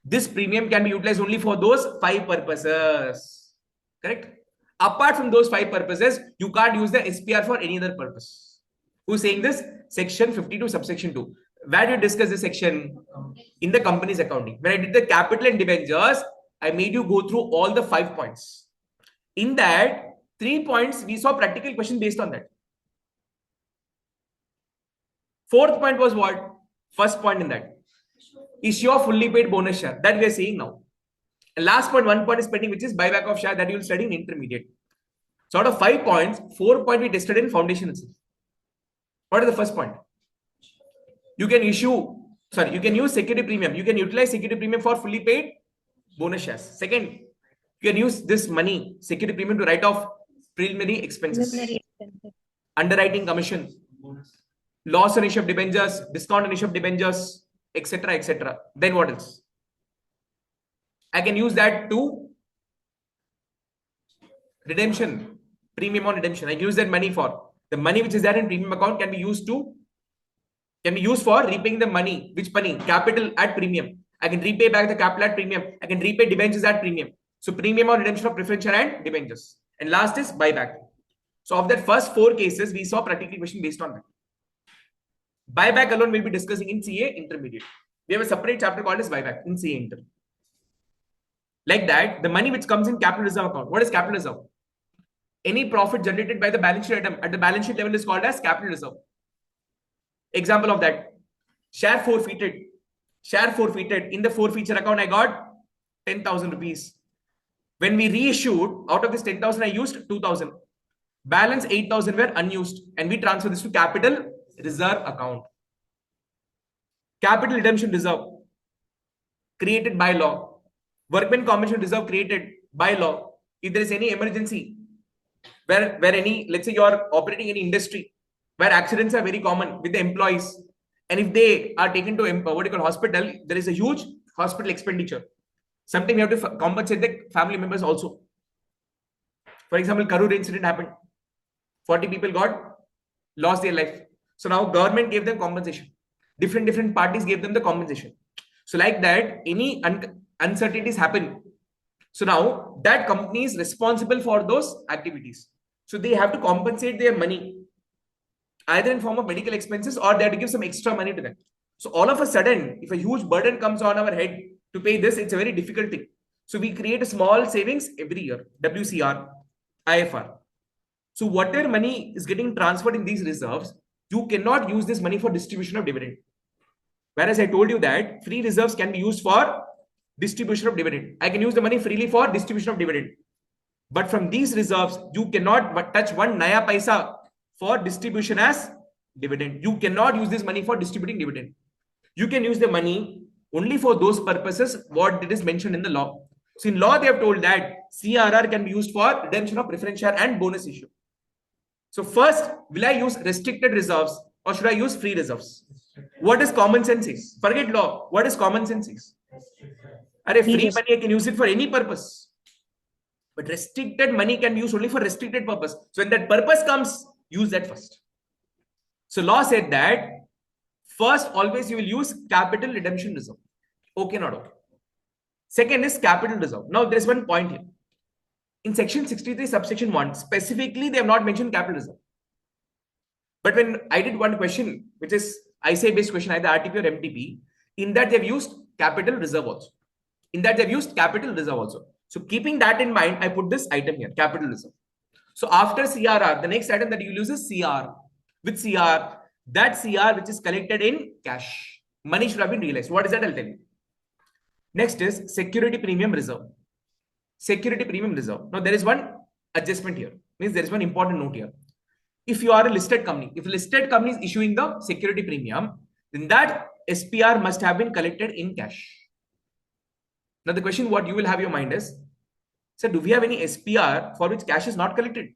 this premium can be utilized only for those 5 purposes. Correct? Apart from those 5 purposes, you can't use the SPR for any other purpose. Who's saying this? Section 52 subsection 2. Where do you discuss this section? In the company's accounting. When I did the capital and debentures, I made you go through all the 5 points. In that, 3 points, we saw practical question based on that. 4th point was what? First point in that. Issue of fully paid bonus share. That we are seeing now. And last point, 1 point is pending, which is buyback of share that you will study in intermediate. So out of 5 points, 4 points we tested in foundation itself. What is the first point? You can use security premium. You can utilize security premium for fully paid bonus shares. Second, you can use this money, security premium, to write off preliminary expenses. Underwriting commission, loss on issue of debentures, discount on issue of debentures, etc., etc. Then what else? I can use that to redemption, premium on redemption. I can use that money for the money which is there in premium account can be used for repaying the money. Which money? Capital at premium. I can repay back the capital at premium. I can repay debentures at premium. So premium on redemption of preference share and debentures. And last is buyback. So of that first 4 cases, we saw practical question based on that. Buyback alone we'll be discussing in CA intermediate. We have a separate chapter called as buyback in CA inter. Like that, the money which comes in capital reserve account. What is capital reserve? Any profit generated by the balance sheet item at the balance sheet level is called as capital reserve. Example of that, share forfeited. Share forfeited. In the forfeiture account, I got 10,000 rupees. When we reissued, out of this 10,000, I used 2,000. Balance 8,000 were unused, and we transfer this to capital reserve account. Capital redemption reserve created by law. Workmen compensation reserve created by law. If there is any emergency, where any, let's say you are operating in industry where accidents are very common with the employees, and if they are taken to what you call hospital, there is a huge hospital expenditure. Sometimes you have to compensate the family members also. For example, Karur incident happened. 40 people lost their life. So now government gave them compensation. Different parties gave them the compensation. So like that, any uncertainties happen. So now that company is responsible for those activities. So they have to compensate their money either in form of medical expenses, or they have to give some extra money to them. So all of a sudden, if a huge burden comes on our head to pay this, it's a very difficult thing. So we create a small savings every year, WCR, IFR. So whatever money is getting transferred in these reserves, you cannot use this money for distribution of dividend. Whereas I told you that free reserves can be used for distribution of dividend. I can use the money freely for distribution of dividend. But from these reserves, you cannot touch one naya paisa for distribution as dividend. You cannot use this money for distributing dividend. You can use the money only for those purposes what it is mentioned in the law. So in law, they have told that CRR can be used for redemption of preference share and bonus issue. So first, will I use restricted reserves or should I use free reserves? What is common sense is? Forget law. What is common sense is? Free money, I can use it for any purpose. But restricted money can be used only for restricted purpose. So when that purpose comes, use that first. So law said that first, always you will use capital redemption reserve. Okay, not okay. Second is capital reserve. Now there is one point here. In section 63, subsection 1, specifically they have not mentioned capital reserve. But when I did one question, which is ICA based question, either RTP or MTP, in that they've used capital reserve also. So keeping that in mind, I put this item here, capital reserve. So after CRR, the next item that you will use is CR. With CR, that CR which is collected in cash. Money should have been realized. What is that? I'll tell you. Next is security premium reserve. Security premium reserve. Now there is one adjustment here. Means there is one important note here. If you are a listed company, if a listed company is issuing the security premium, then that SPR must have been collected in cash. Now the question what you will have your mind is, sir, do we have any SPR for which cash is not collected?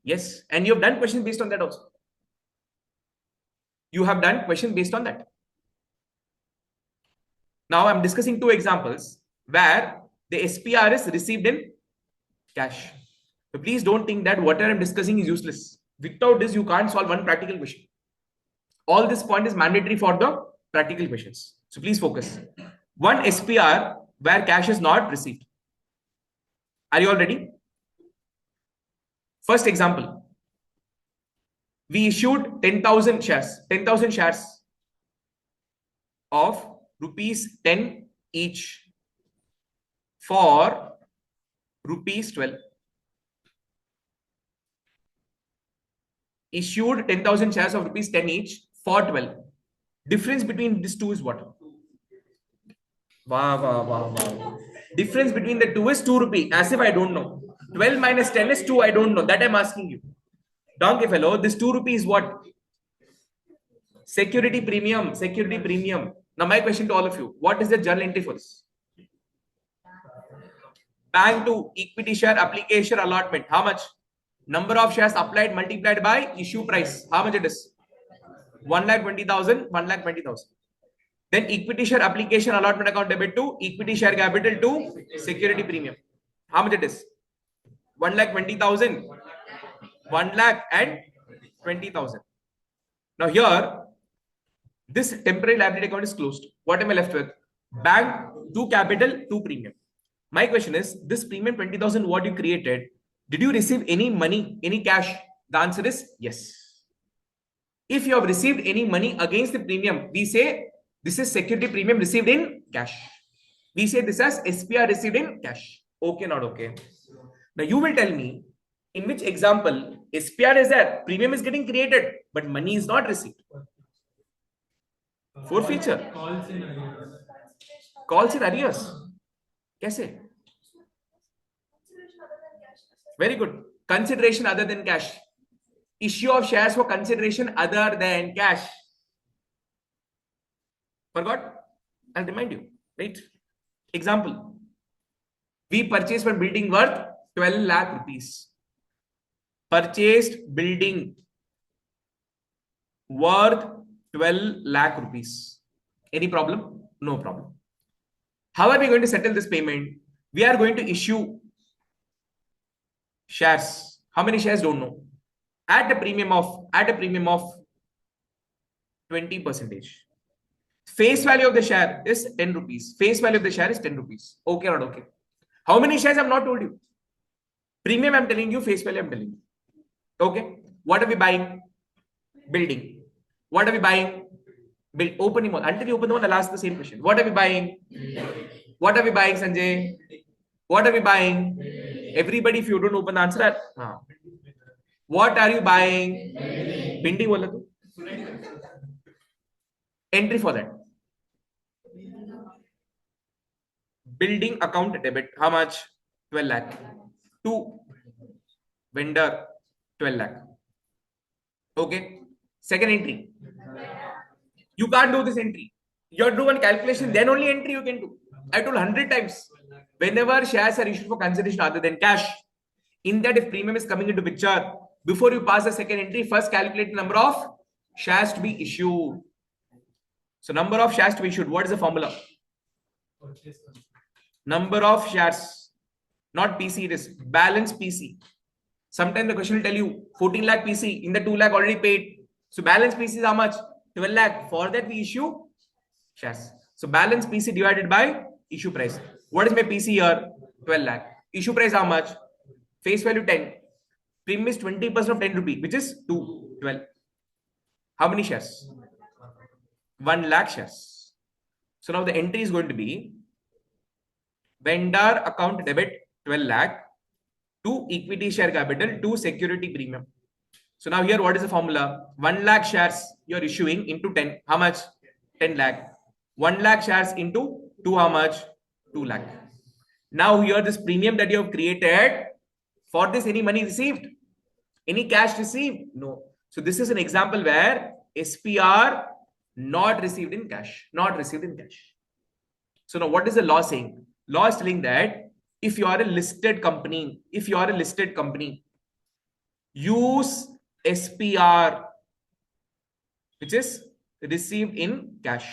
Yes. And you have done questions based on that also. You have done questions based on that. Now I'm discussing two examples where the SPR is received in cash. So please don't think that whatever I'm discussing is useless. Without this, you can't solve one practical question. All this point is mandatory for the practical questions. So please focus. One SPR where cash is not received. Are you all ready? First example. We issued 10,000 shares. 10,000 shares of rupees 10 each for rupees 12. Issued 10,000 shares of rupees 10 each for 12. Difference between these two is what? Wow. Difference between the two is 2 rupee. As if I don't know. 12 minus 10 is 2. I don't know. That I'm asking you. Donkey fellow, this 2 rupee is what? Security premium. Security premium. Now my question to all of you. What is the journal entry for this? Bank to equity share application allotment. How much? Number of shares applied multiplied by issue price. How much it is? 1,20,000. 1,20,000. Then equity share application allotment account debit to equity share capital to security premium. How much it is? 1,20,000. 1,20,000. Now here, this temporary liability account is closed. What am I left with? Bank to capital to premium. My question is, this premium 20,000 what you created, did you receive any money, any cash? The answer is yes. If you have received any money against the premium, we say this is security premium received in cash. We say this as SPR received in cash. Okay, not okay. Now you will tell me in which example SPR is there, premium is getting created, but money is not received. Fourth feature. Calls in arrears. Calls in arrears. Kaise? Very good. Consideration other than cash. Issue of shares for consideration other than cash. Forgot? I'll remind you. Right? Example. We purchased one building worth 12 lakh rupees. Purchased building worth 12 lakh rupees. Any problem? No problem. How are we going to settle this payment? We are going to issue shares. How many shares? Don't know. At a premium of 20%. Face value of the share is 10 rupees. Face value of the share is 10 rupees. Okay or not okay? How many shares? I've not told you. Premium I'm telling you, face value I'm telling you. Okay. What are we buying? Building. What are we buying? Build. Open him all. Until you open the one, I'll ask the same question. What are we buying? What are we buying, Sanjay? What are we buying? Everybody, if you don't open the answer, what are you buying? Bindi bola tu. Entry for that. Building account debit. How much? 12 lakh. To vendor 12 lakh. Okay. Second entry. You can't do this entry. You have to do one calculation, then only entry you can do. I told 100 times. Whenever shares are issued for consideration other than cash, in that if premium is coming into picture, before you pass the second entry, first calculate the number of shares to be issued. So number of shares to be issued. What is the formula? Number of shares, not PC, it is balance PC. Sometimes the question will tell you 14 lakh PC, in the 2 lakh already paid. So balance PC is how much? 12 lakh. For that we issue shares. So balance PC divided by issue price. What is my PC here? 12 lakh. Issue price how much? Face value 10. Premium is 20% of 10 rupee, which is 12. How many shares? 1 lakh shares. So now the entry is going to be vendor account debit 12 lakh to equity share capital to security premium. So now here what is the formula? 1 lakh shares you are issuing into 10. How much? 10 lakh. 1 lakh shares into 2 how much? 2 lakh. Now here this premium that you have created, for this any money received? Any cash received? No. So this is an example where SPR not received in cash. Not received in cash. So now what is the law saying? Law is telling that if you are a listed company, use SPR, which is received in cash.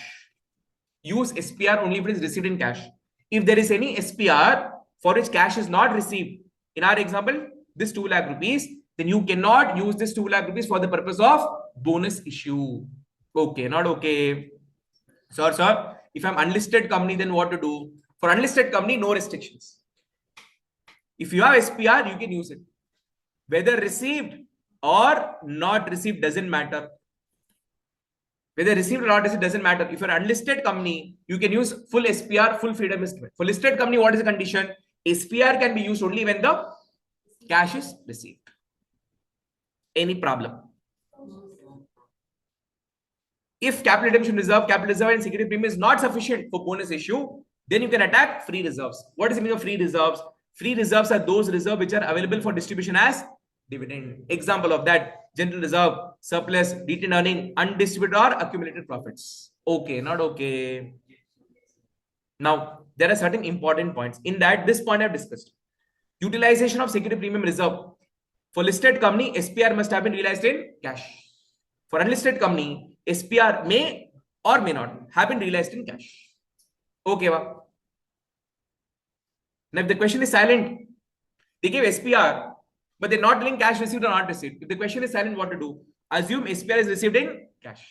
Use SPR only if it is received in cash. If there is any SPR for which cash is not received, in our example, this 2 lakh rupees, then you cannot use this 2 lakh rupees for the purpose of bonus issue. Okay, not okay. Sir, if I'm unlisted company, then what to do? For unlisted company, no restrictions. If you have SPR, you can use it. Whether received or not received doesn't matter. Whether received or not received doesn't matter. If you're an unlisted company, you can use full SPR, full freedom is given. For listed company, what is the condition? SPR can be used only when the cash is received. Any problem? If capital redemption reserve, and security premium is not sufficient for bonus issue, then you can attack free reserves. What is the meaning of free reserves? Free reserves are those reserves which are available for distribution as dividend. Example of that: general reserve, surplus, retained earning, undistributed or accumulated profits. Okay, not okay. Now, there are certain important points. In that, this point I've discussed. Utilization of security premium reserve. For listed company, SPR must have been realized in cash. For unlisted company, SPR may or may not have been realized in cash. Okay, wow. Now, if the question is silent, they gave SPR, but they're not telling cash received or not received. If the question is silent, what to do? Assume SPR is received in cash.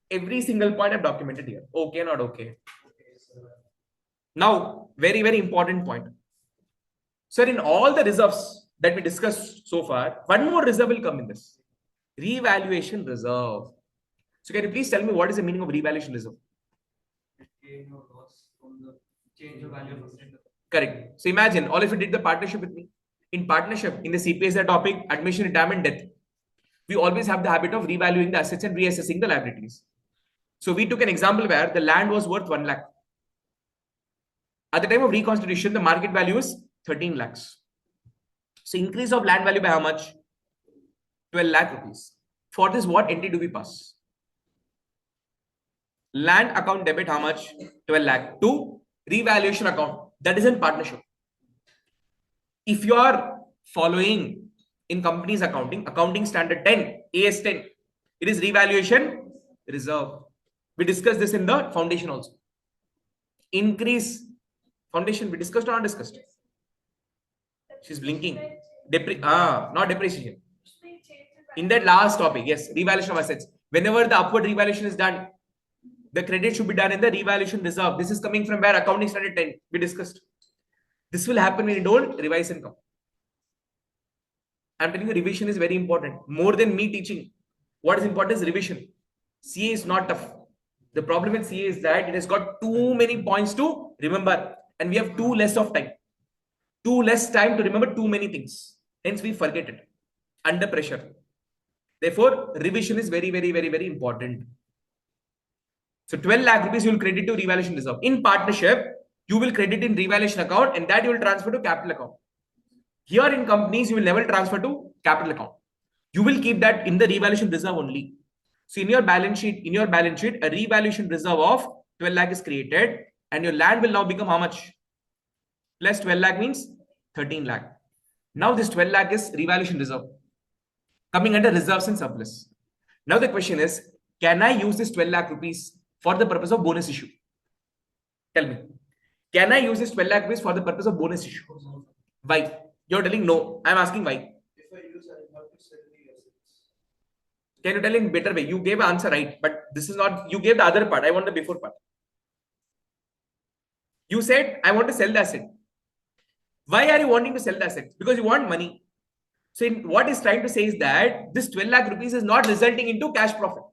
Every single point I've documented here. Okay, not okay. Now, very, very important point. Sir, in all the reserves that we discussed so far, one more reserve will come in this. Revaluation reserve. So can you please tell me what is the meaning of revaluation reserve? Gain or loss from the Change the value of asset. Correct. So imagine all of you did the partnership with me. In partnership, in the CPA is the topic admission, retirement, death. We always have the habit of revaluing the assets and reassessing the liabilities. So we took an example where the land was worth 1 lakh. At the time of reconstitution, the market value is 13 lakhs. So increase of land value by how much? 12 lakh rupees. For this, what entry do we pass? Land account debit how much? 12 lakh. To revaluation account. That is in partnership. If you are following in companies accounting standard 10, AS 10, it is revaluation reserve. We discussed this in the foundation also. Increase foundation, we discussed or not discussed? She's blinking. Not depreciation. In that last topic, yes, revaluation of assets. Whenever the upward revaluation is done, the credit should be done in the revaluation reserve. This is coming from where accounting standard 10, we discussed. This will happen when you don't revise income. I'm telling you, revision is very important. More than me teaching, what is important is revision. CA is not tough. The problem with CA is that it has got too many points to remember, and we have too less of time. Too less time to remember too many things. Hence, we forget it under pressure. Therefore, revision is very, very, very, very important. So 12 lakh rupees you will credit to revaluation reserve. In partnership, you will credit in revaluation account and that you will transfer to capital account. Here in companies, you will never transfer to capital account. You will keep that in the revaluation reserve only. So in your balance sheet, a revaluation reserve of 12 lakh is created and your land will now become how much? Plus 12 lakh means 13 lakh. Now this 12 lakh is revaluation reserve coming under reserves and surplus. Now the question is, can I use this 12 lakh rupees for the purpose of bonus issue? Tell me. Can I use this 12 lakh rupees for the purpose of bonus issue? Why? You're telling no. I'm asking why. If I use, I have to sell the assets. Can you tell in better way? You gave an answer right, but this is not, you gave the other part. I want the before part. You said, I want to sell the asset. Why are you wanting to sell the asset? Because you want money. So what he's trying to say is that this 12 lakh rupees is not resulting into cash profit.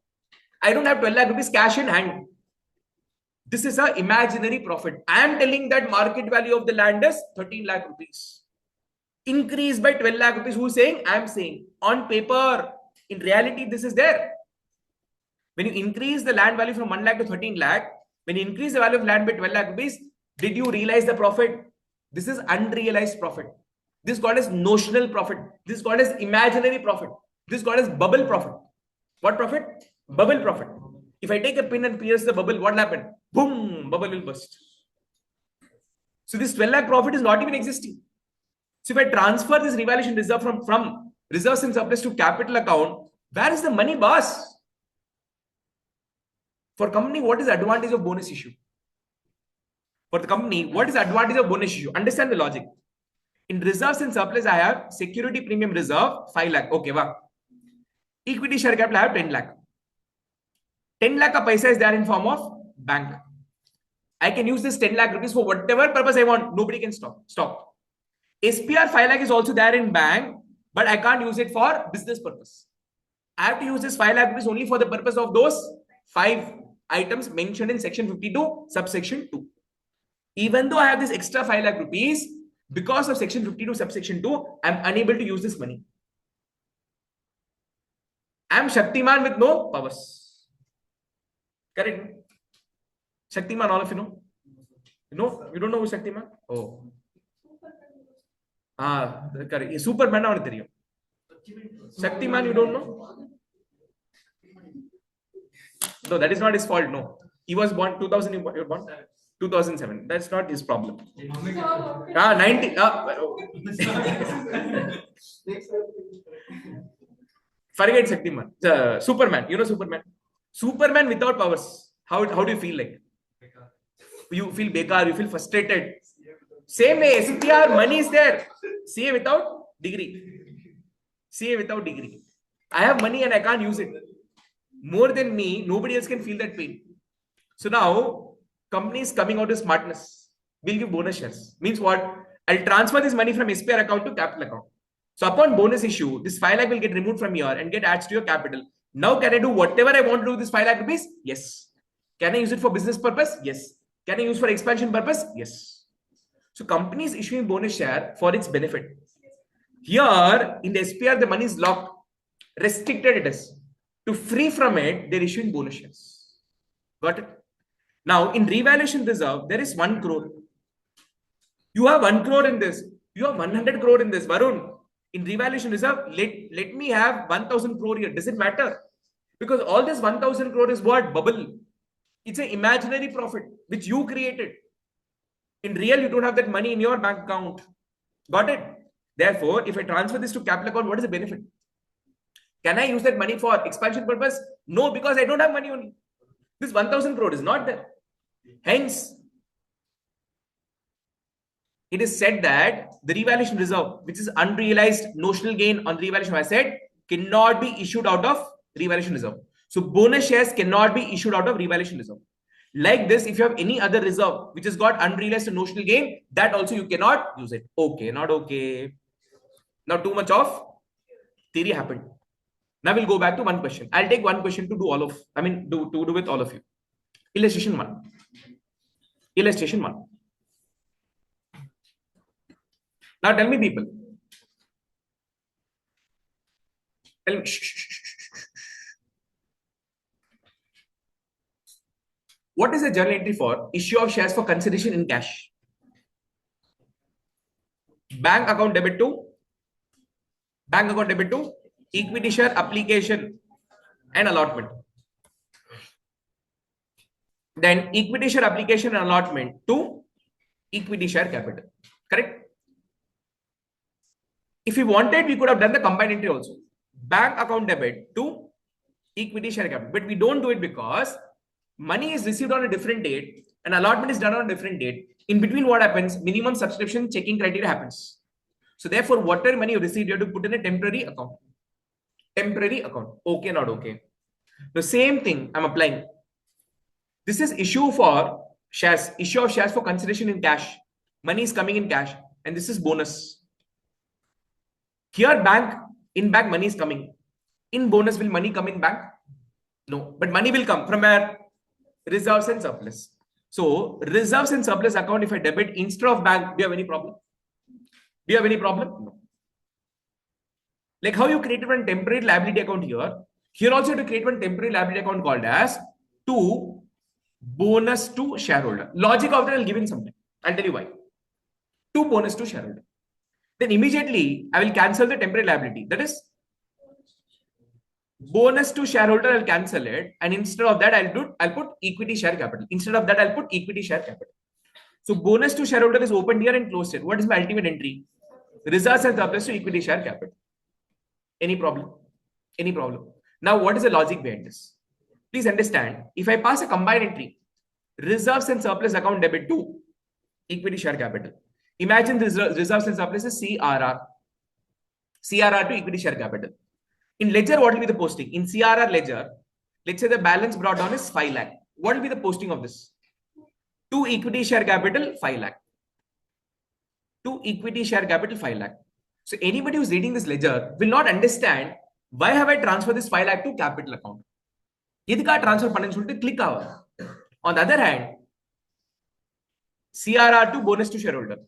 I don't have 12 lakh rupees cash in hand. This is an imaginary profit. I am telling that market value of the land is 13 lakh rupees. Increased by 12 lakh rupees. Who's saying? I am saying. On paper, in reality, this is there. When you increase the land value from 1 lakh to 13 lakh, when you increase the value of land by 12 lakh rupees, did you realize the profit? This is unrealized profit. This is called as notional profit. This is called as imaginary profit. This is called as bubble profit. What profit? Bubble profit. If I take a pin and pierce the bubble, what will happen? Boom, bubble will burst. So this 12 lakh profit is not even existing. So if I transfer this revaluation reserve from reserves and surplus to capital account, where is the money, boss? For company, what is the advantage of bonus issue? For the company, what is the advantage of bonus issue? Understand the logic. In reserves and surplus, I have security premium reserve 5 lakh. Okay, wow. Equity share capital, I have 10 lakh. 10 lakh of paisa is there in form of bank. I can use this 10 lakh rupees for whatever purpose I want. Nobody can stop. SPR 5 lakh is also there in bank, but I can't use it for business purpose. I have to use this 5 lakh rupees only for the purpose of those 5 items mentioned in section 52, subsection 2. Even though I have this extra 5 lakh rupees, because of section 52, subsection 2, I am unable to use this money. I am Shaktiman with no powers. Correct? Shaktiman, all of you know? No? You don't know who Shaktiman? Oh. Correct. Superman or Theriyo? Shaktiman, you don't know? No, that is not his fault. No. He was born 2000, you were born? 2007. That's not his problem. 90. Forget Shaktiman. Superman. You know Superman? Superman without powers. How do you feel like? You feel bekar, you feel frustrated. Same way, SPR, money is there. CA without degree. CA without degree. I have money and I can't use it. More than me, nobody else can feel that pain. So now, companies coming out with smartness will give bonus shares. Means what? I'll transfer this money from SPR account to capital account. So upon bonus issue, this 5 lakh will get removed from here and get added to your capital. Now can I do whatever I want to do with this 5 lakh rupees? Yes. Can I use it for business purpose? Yes. Can I use for expansion purpose? Yes. So company is issuing bonus share for its benefit. Here in the SPR, the money is locked, restricted it is. To free from it, they're issuing bonus shares. Got it? Now in revaluation reserve, there is 1 crore. You have 1 crore in this. You have 100 crore in this. Varun, in revaluation reserve, let me have 1000 crore here. Does it matter? Because all this 1000 crore is what? Bubble. It's an imaginary profit which you created. In real, you don't have that money in your bank account. Got it? Therefore, if I transfer this to capital account, what is the benefit? Can I use that money for expansion purpose? No, because I don't have money only. This 1000 crore is not there. Hence, it is said that the revaluation reserve, which is unrealized notional gain on revaluation of asset, cannot be issued out of revaluation reserve. So bonus shares cannot be issued out of revaluation reserve. Like this, if you have any other reserve which has got unrealized notional gain, that also you cannot use it. Okay, not okay. Now too much of theory happened. Now we'll go back to one question. I'll take one question to do all of, do with all of you. Illustration 1. Illustration 1. Now tell me, people. Tell me. What is the journal entry for issue of shares for consideration in cash? Bank account debit to equity share application and allotment. Then equity share application and allotment to equity share capital. Correct? If we wanted, we could have done the combined entry also. Bank account debit to equity share capital. But we don't do it because money is received on a different date and allotment is done on a different date. In between, what happens? Minimum subscription checking criteria happens. So therefore, whatever money you receive, you have to put in a temporary account. Temporary account. Okay, not okay. The same thing I'm applying. This is issue for shares. Issue of shares for consideration in cash. Money is coming in cash. And this is bonus. Here in bank money is coming. In bonus, will money come in bank? No. But money will come from where? Reserves and surplus. So reserves and surplus account, if I debit instead of bank, do you have any problem? Do you have any problem? No. Like how you created one temporary liability account here. Here also to create one temporary liability account called as to bonus to shareholder. Logic of that I'll give in some time. I'll tell you why. To bonus to shareholder. Then immediately I will cancel the temporary liability. That is bonus to shareholder. I'll cancel it, and instead of that I'll put equity share capital. Instead of that I'll put equity share capital. So bonus to shareholder is opened here and closed here. What is my ultimate entry? Reserves and surplus to equity share capital. Any problem? Any problem? Now what is the logic behind this? Please understand. If I pass a combined entry, reserves and surplus account debit to equity share capital. Imagine this reserves and surplus is CRR. CRR to equity share capital. In ledger, what will be the posting? In CRR ledger, let's say the balance brought down is 5 lakh. What will be the posting of this? To equity share capital, 5 lakh. To equity share capital, 5 lakh. So anybody who's reading this ledger will not understand why have I transferred this 5 lakh to capital account. Idhika transfer potential to click hour. On the other hand, CRR to bonus to shareholder.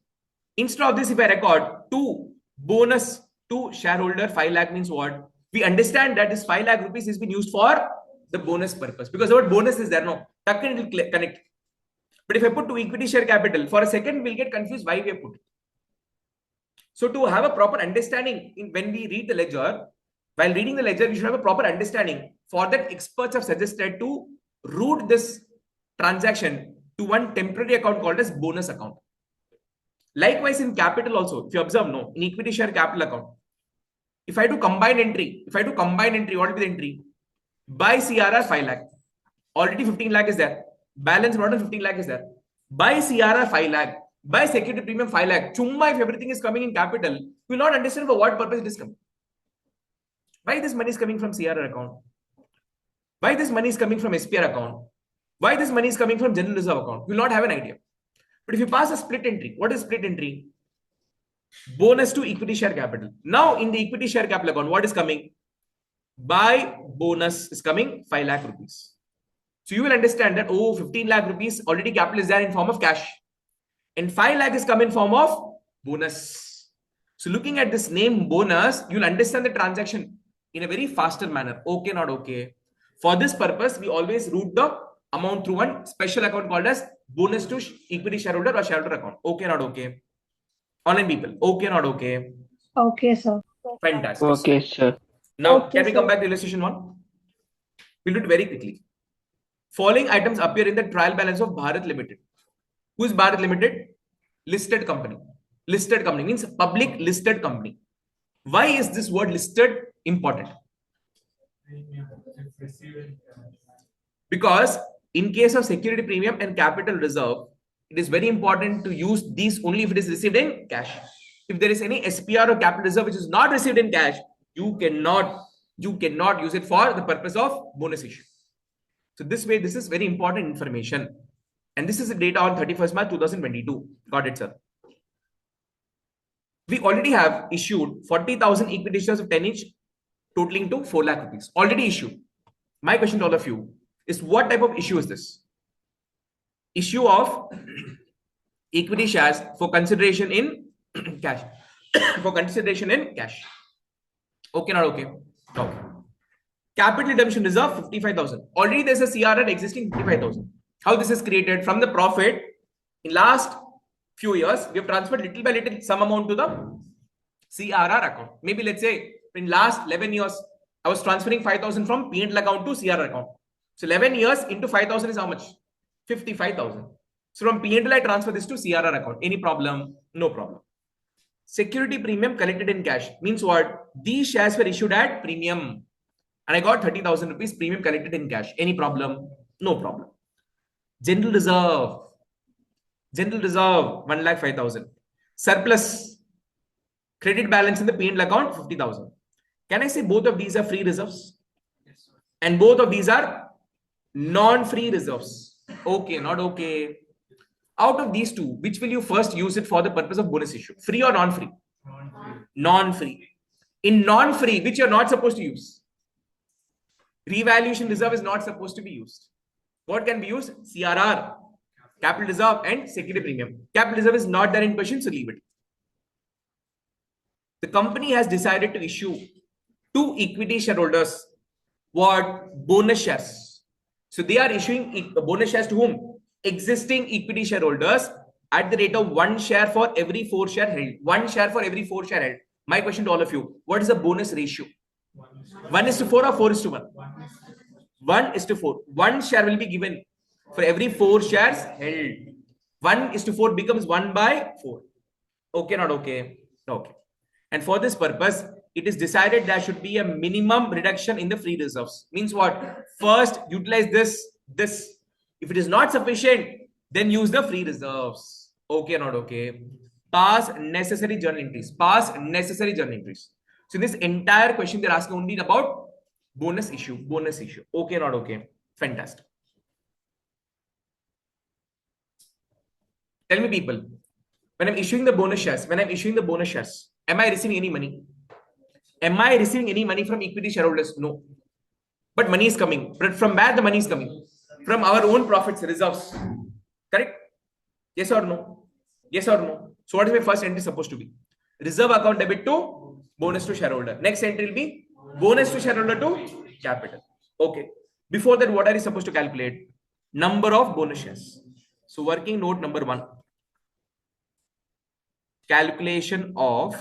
Instead of this, if I record to bonus to shareholder, 5 lakh means what? We understand that this 5 lakh rupees has been used for the bonus purpose because the word bonus is there. No, it will connect. But if I put to equity share capital, for a second we'll get confused why we have put it. So to have a proper understanding when we read the ledger, while reading the ledger, you should have a proper understanding. For that, experts have suggested to route this transaction to one temporary account called as bonus account. Likewise, in capital also, if you observe, no, in equity share capital account, if I do combined entry, what will be the entry? By CRR 5 lakh. Already 15 lakh is there. Balance brought on 15 lakh is there. By CRR 5 lakh. By security premium 5 lakh. Chumma, if everything is coming in capital, you will not understand for what purpose it is coming. Why this money is coming from CRR account? Why this money is coming from SPR account? Why this money is coming from general reserve account? You will not have an idea. But if you pass a split entry, what is split entry? Bonus to equity share capital. Now in the equity share capital account, what is coming? By bonus is coming 5 lakh rupees. So you will understand that, oh, 15 lakh rupees already capital is there in form of cash. And 5 lakh is come in form of bonus. So looking at this name bonus, you'll understand the transaction in a very faster manner. Okay, not okay. For this purpose, we always route the amount through one special account called as bonus to equity shareholder or shareholder account. Okay, not okay. Online people, okay, not okay. Okay, sir. Fantastic. Okay, sir. Now, Okay, can we come sir. back to illustration 1? We'll do it very quickly. Following items appear in the trial balance of Bharat Limited. Who is Bharat Limited? Listed company. Listed company means public listed company. Why is this word listed important? Premium, if received in cash. Because in case of security premium and capital reserve, it is very important to use these only if it is received in cash. If there is any SPR or capital reserve which is not received in cash, you cannot use it for the purpose of bonus issue. So this way, this is very important information. And this is the data on 31st March 2022. Got it, sir. We already have issued 40,000 equity shares of 10 each, totaling to 4 lakh rupees. Already issued. My question to all of you is, what type of issue is this? Issue of equity shares for consideration in cash. For consideration in cash. Okay, not okay? Okay. Capital redemption reserve 55,000. Already there's a CRR existing 55,000. How this is created? From the profit in last few years, we have transferred little by little some amount to the CRR account. Maybe let's say in last 11 years, I was transferring 5,000 from P&L account to CRR account. So 11 years into 5,000 is how much? 55,000. So from P&L I transfer this to CRR account. Any problem? No problem. Security premium collected in cash means what? These shares were issued at premium. And I got 30,000 rupees premium collected in cash. Any problem? No problem. General reserve. General reserve 1,05,000. Surplus. Credit balance in the P&L account 50,000. Can I say both of these are free reserves? Yes, sir. And both of these are non-free reserves. Okay, not okay. Out of these two, which will you first use it for the purpose of bonus issue? Free or non-free? Non-free. Non-free. In non-free, which you're not supposed to use? Revaluation reserve is not supposed to be used. What can be used? CRR, capital reserve, and security premium. Capital reserve is not there in question, so leave it. The company has decided to issue to equity shareholders what? Bonus shares. So they are issuing bonus shares to whom? Existing equity shareholders at the rate of 1 share for every 4 share held. 1 share for every 4 share held. My question to all of you, what is the bonus ratio? 1:4 or 4:1? 1:4. 1 share will be given for every 4 shares held. 1:4 becomes 1/4. Okay, not okay? Okay. And for this purpose, it is decided there should be a minimum reduction in the free reserves. Means what? First, utilize this. If it is not sufficient, then use the free reserves. Okay, not okay? Pass necessary journal entries. Pass necessary journal entries. So in this entire question, they're asking only about bonus issue. Bonus issue. Okay, not okay? Fantastic. Tell me, people, when I'm issuing the bonus shares, am I receiving any money? Am I receiving any money from equity shareholders? No. But money is coming. But from where the money is coming? From our own profits, reserves. Correct? Yes or no? Yes or no? So what is my first entry supposed to be? Reserve account debit to bonus to shareholder. Next entry will be bonus to shareholder to capital. Okay. Before that, what are you supposed to calculate? Number of bonus shares. So working note number 1. Calculation of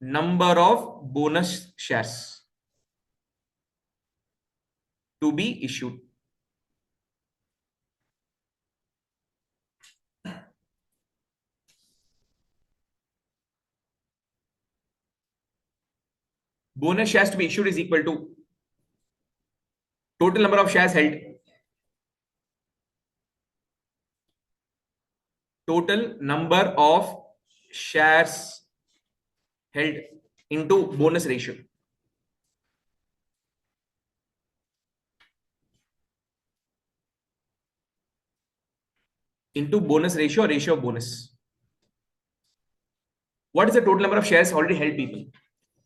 number of bonus shares to be issued. Bonus shares to be issued is equal to total number of shares held, total number of shares held into bonus ratio. Into bonus ratio or ratio of bonus. What is the total number of shares already held, people?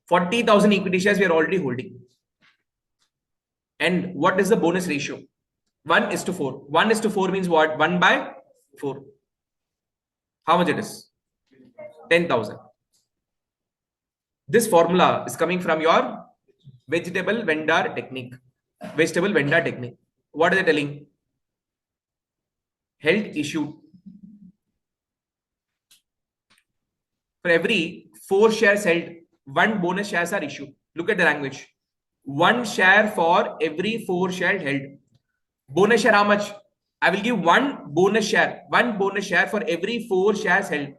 40,000 equity shares we are already holding. And what is the bonus ratio? 1:4. 1:4 means what? 1/4. How much it is? 10,000. This formula is coming from your vegetable vendor technique. Vegetable vendor technique. What are they telling? Held issue. For every 4 shares held, 1 bonus shares are issued. Look at the language. 1 share for every 4 shares held. Bonus share how much? I will give 1 bonus share. 1 bonus share for every 4 shares held.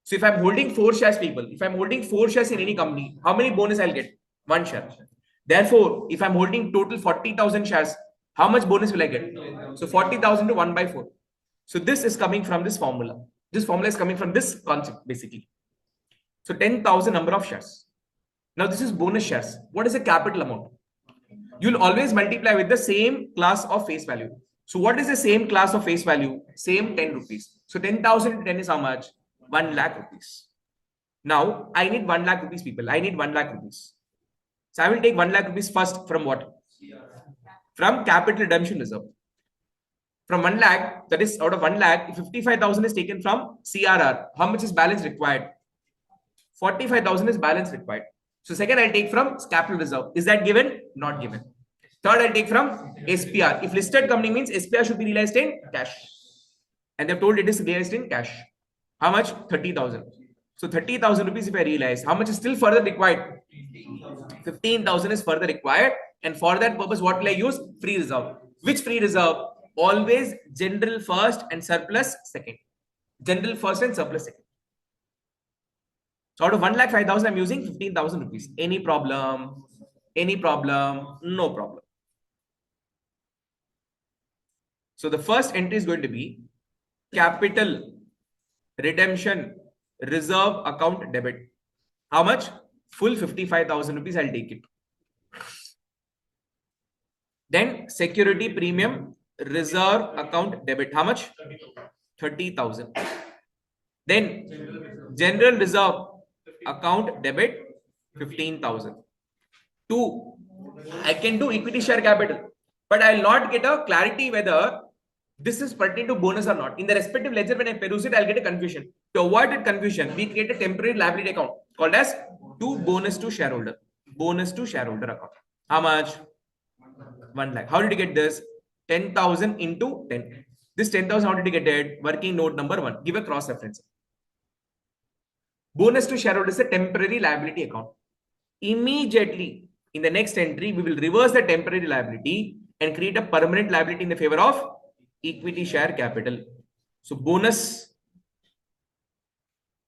So if I'm holding 4 shares, people, if I'm holding 4 shares in any company, how many bonus I'll get? 1 share. Therefore, if I'm holding total 40,000 shares, how much bonus will I get? So 40,000 to 1/4. So this is coming from this formula. This formula is coming from this concept basically. So 10,000 number of shares. Now this is bonus shares. What is the capital amount? You'll always multiply with the same class of face value. So what is the same class of face value? Same 10 rupees. So 10,000 to 10 is how much? 1 lakh rupees. Now I need 1 lakh rupees, people. I need 1 lakh rupees. So I will take 1 lakh rupees first from what? From capital redemption reserve. From 1 lakh, that is out of 1 lakh, 55,000 is taken from CRR. How much is balance required? 45,000 is balance required. So second, I'll take from capital reserve. Is that given? Not given. Third, I'll take from SPR. If listed company means SPR should be realized in cash. And they've told it is realized in cash. How much? 30,000. So 30,000 rupees if I realize. How much is still further required? 15,000 is further required. And for that purpose, what will I use? Free reserve. Which free reserve? Always general first and surplus second. General first and surplus second. So out of 1,05,000, I'm using 15,000 rupees. Any problem? Any problem? No problem. So the first entry is going to be capital redemption reserve account debit. How much? Full 55,000 rupees. I'll take it. Then security premium reserve account debit. How much? 30,000. Then general reserve account debit 15,000. 2. I can do equity share capital, but I'll not get a clarity whether this is pertaining to bonus or not. In the respective ledger, when I peruse it, I'll get a confusion. To avoid that confusion, we create a temporary liability account called as bonus to shareholder. Bonus to shareholder account. How much? 1 lakh. How did you get this? 10,000 into 10. This 10,000, how did you get it? Working note number 1. Give a cross reference. Bonus to shareholder is a temporary liability account. Immediately in the next entry, we will reverse the temporary liability and create a permanent liability in the favor of equity share capital. So bonus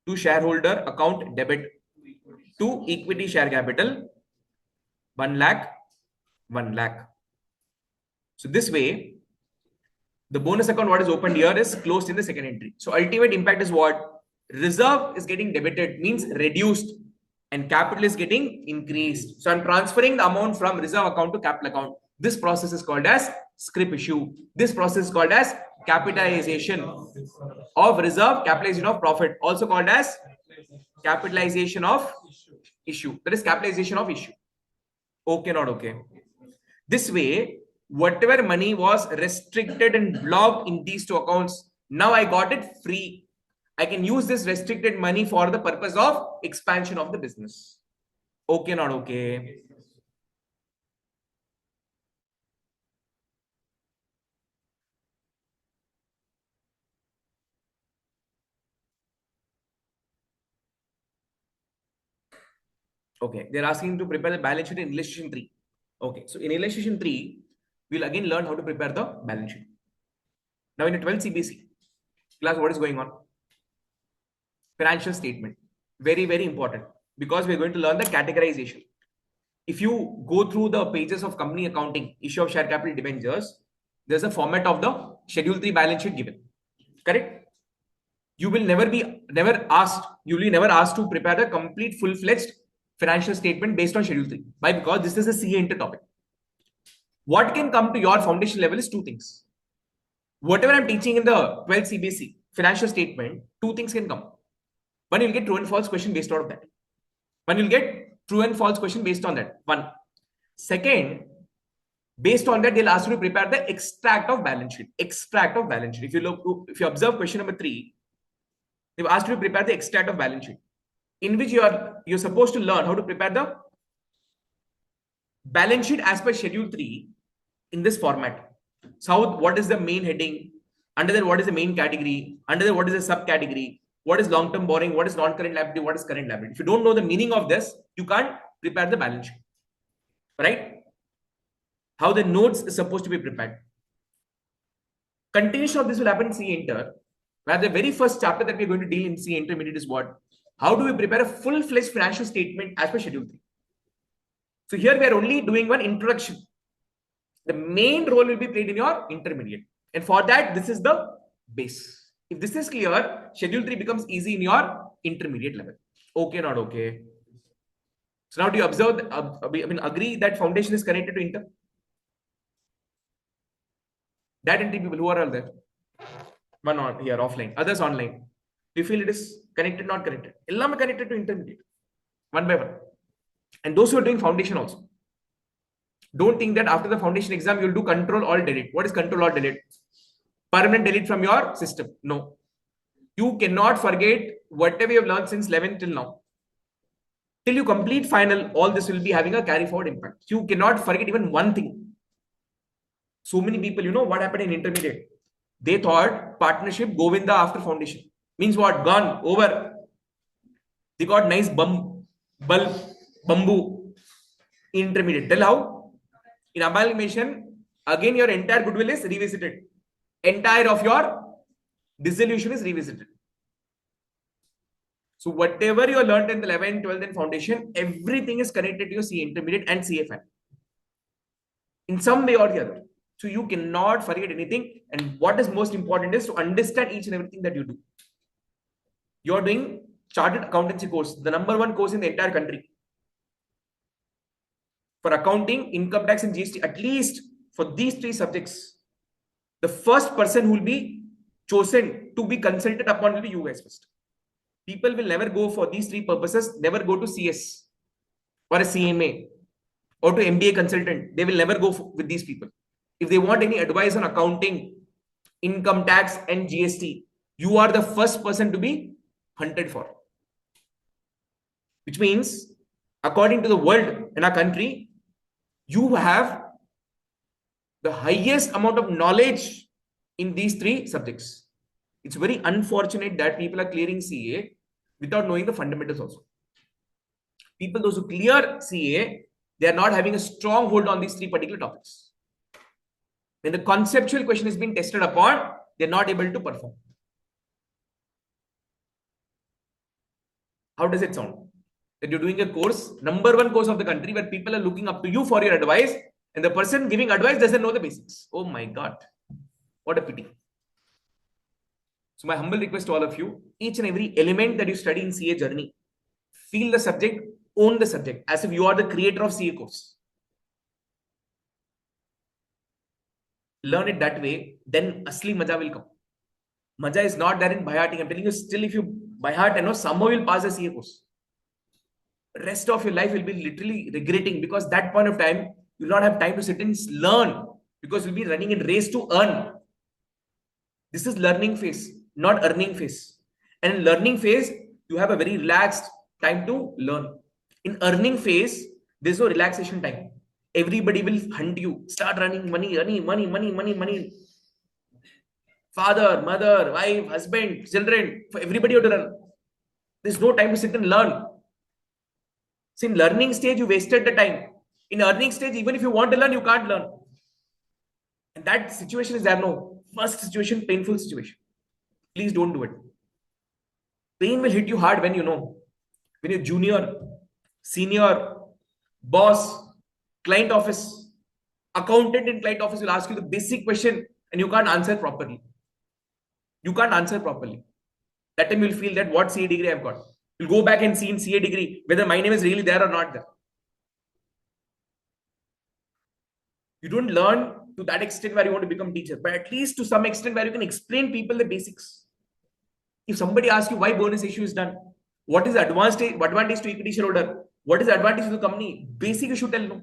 to shareholder account debit to equity share capital 1 lakh, 1 lakh. So this way, the bonus account what is opened here is closed in the second entry. So ultimate impact is what? Reserve is getting debited, means reduced, and capital is getting increased. So I'm transferring the amount from reserve account to capital account. This process is called as scrip issue. This process is called as capitalization of reserve, capitalization of profit, also called as capitalization of issue. That is capitalization of issue. Okay, not okay. This way, whatever money was restricted and blocked in these two accounts, now I got it free. I can use this restricted money for the purpose of expansion of the business. Okay, not okay. Okay, they're asking to prepare the balance sheet in illustration 3. Okay, so in illustration 3, we'll again learn how to prepare the balance sheet. Now in the 12th CBC class, what is going on? Financial statement. Very, very important because we're going to learn the categorization. If you go through the pages of company accounting, issue of share capital debentures, there's a format of the Schedule 3 balance sheet given. Correct? You will never be asked to prepare the complete full-fledged financial statement based on Schedule 3. Why? Because this is a CA inter topic. What can come to your foundation level is 2 things. Whatever I'm teaching in the 12th CBC financial statement, 2 things can come. One, you'll get true and false question based out of that. One, you'll get true and false question based on that. One. Second, Based on that, they'll ask you to prepare the extract of balance sheet. Extract of balance sheet. If you observe question number 3, they've asked you to prepare the extract of balance sheet, in which you're supposed to learn how to prepare the balance sheet as per schedule 3 in this format. So what is the main heading? Under that, what is the main category? Under that, what is the subcategory? What is long-term borrowing? What is non-current liability? What is current liability? If you don't know the meaning of this, you can't prepare the balance sheet. Right? How the notes is supposed to be prepared. Continuation of this will happen in CA Inter, where the very first chapter that we're going to deal in CA Intermediate is what? How do we prepare a full-fledged financial statement as per schedule 3? So here we are only doing one introduction. The main role will be played in your intermediate. And for that, this is the base. If this is clear, schedule 3 becomes easy in your intermediate level. Okay, not okay. So now do you observe, agree that foundation is connected to inter? That and 3 people who are all there. One on here, offline, others online. Do you feel it is connected, not connected? All connected to intermediate. One by one. And those who are doing foundation also. Don't think that after the foundation exam, you'll do control alt delete. What is control alt delete? Permanent delete from your system. No. You cannot forget whatever you've learned since 11th till now. Till you complete final, all this will be having a carry forward impact. You cannot forget even one thing. So many people, what happened in intermediate? They thought partnership Govinda after foundation. Means what? Gone, over. They got nice bamboo in intermediate. Tell how? In amalgamation, again your entire goodwill is revisited. Entire of your dissolution is revisited. So whatever you learned in the 11th, 12th and foundation, everything is connected to your CA intermediate and CFN. In some way or the other. So you cannot forget anything. And what is most important is to understand each and everything that you do. You're doing chartered accountancy course, the #1 course in the entire country. For accounting, income tax and GST, at least for these 3 subjects, the first person who will be chosen to be consulted upon will be you guys first. People will never go for these 3 purposes, never go to CS or a CMA or to MBA consultant. They will never go with these people. If they want any advice on accounting, income tax and GST, you are the first person to be hunted for. Which means, according to the world in our country, you have the highest amount of knowledge in these 3 subjects. It's very unfortunate that people are clearing CA without knowing the fundamentals also. People, those who clear CA, they are not having a strong hold on these 3 particular topics. When the conceptual question is being tested upon, they're not able to perform. How does it sound? That you're doing a course, #1 course of the country, where people are looking up to you for your advice, and the person giving advice doesn't know the basics. Oh my God. What a pity. So my humble request to all of you, each and every element that you study in CA journey, feel the subject, own the subject, as if you are the creator of CA course. Learn it that way, then asli maja will come. Maja is not there in by-hearting. I'm telling you, still if you by heart, somehow you'll pass the CA course. Rest of your life will be literally regretting, because that point of time, you'll not have time to sit and learn, because you'll be running in race to earn. This is learning phase, not earning phase. And in learning phase, you have a very relaxed time to learn. In earning phase, there's no relaxation time. Everybody will hunt you. Start running money. Father, mother, wife, husband, children, for everybody to run. There's no time to sit and learn. So in learning stage, you wasted the time. In earning stage, even if you want to learn, you can't learn. And that situation is there. No. First situation, painful situation. Please don't do it. Pain will hit you hard when you know. When you're junior, senior, boss, client office, accountant in client office will ask you the basic question and you can't answer properly. You can't answer properly. That time you'll feel that what CA degree I've got. You'll go back and see in CA degree whether my name is really there or not there. You don't learn to that extent where you want to become teacher, but at least to some extent where you can explain people the basics. If somebody asks you why bonus issue is done, what is the advantage to equity shareholder, what is the advantage to the company, basic you should tell no.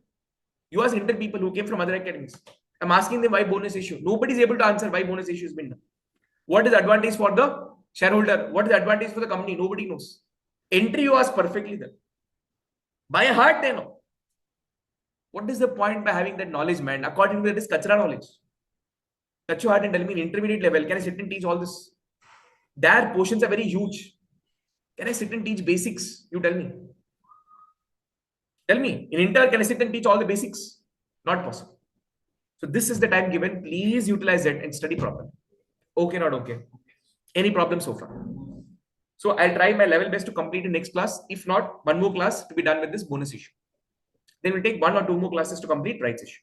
You ask Intel people who came from other academies. I'm asking them why bonus issue. Nobody is able to answer why bonus issue has been done. What is the advantage for the shareholder? What is the advantage for the company? Nobody knows. Entry you ask perfectly there. By heart they know. What is the point by having that knowledge, man? According to that is kachra knowledge. Touch your heart and tell me in intermediate level, can I sit and teach all this? Their portions are very huge. Can I sit and teach basics? You tell me. Tell me. In inter, can I sit and teach all the basics? Not possible. So this is the time given. Please utilize it and study properly. Okay, not okay. Any problem so far? So I'll try my level best to complete the next class. If not, one more class to be done with this bonus issue. Then we'll take 1 or 2 more classes to complete rights issue.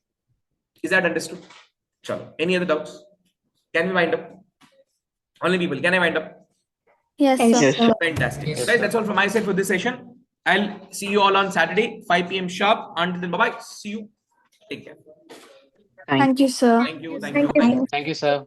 Is that understood? Chalo. Any other doubts? Can we wind up? Only people. Can I wind up? Yes, Yes, sir. Fantastic. Yes, Guys, sir. that's all from my side for this session. I'll see you all on Saturday, 5 p.m. sharp. Until then, bye-bye. See you. Take care. thank Thank you, sir. Thank you. Thank you. Thank you. Thank you, sir.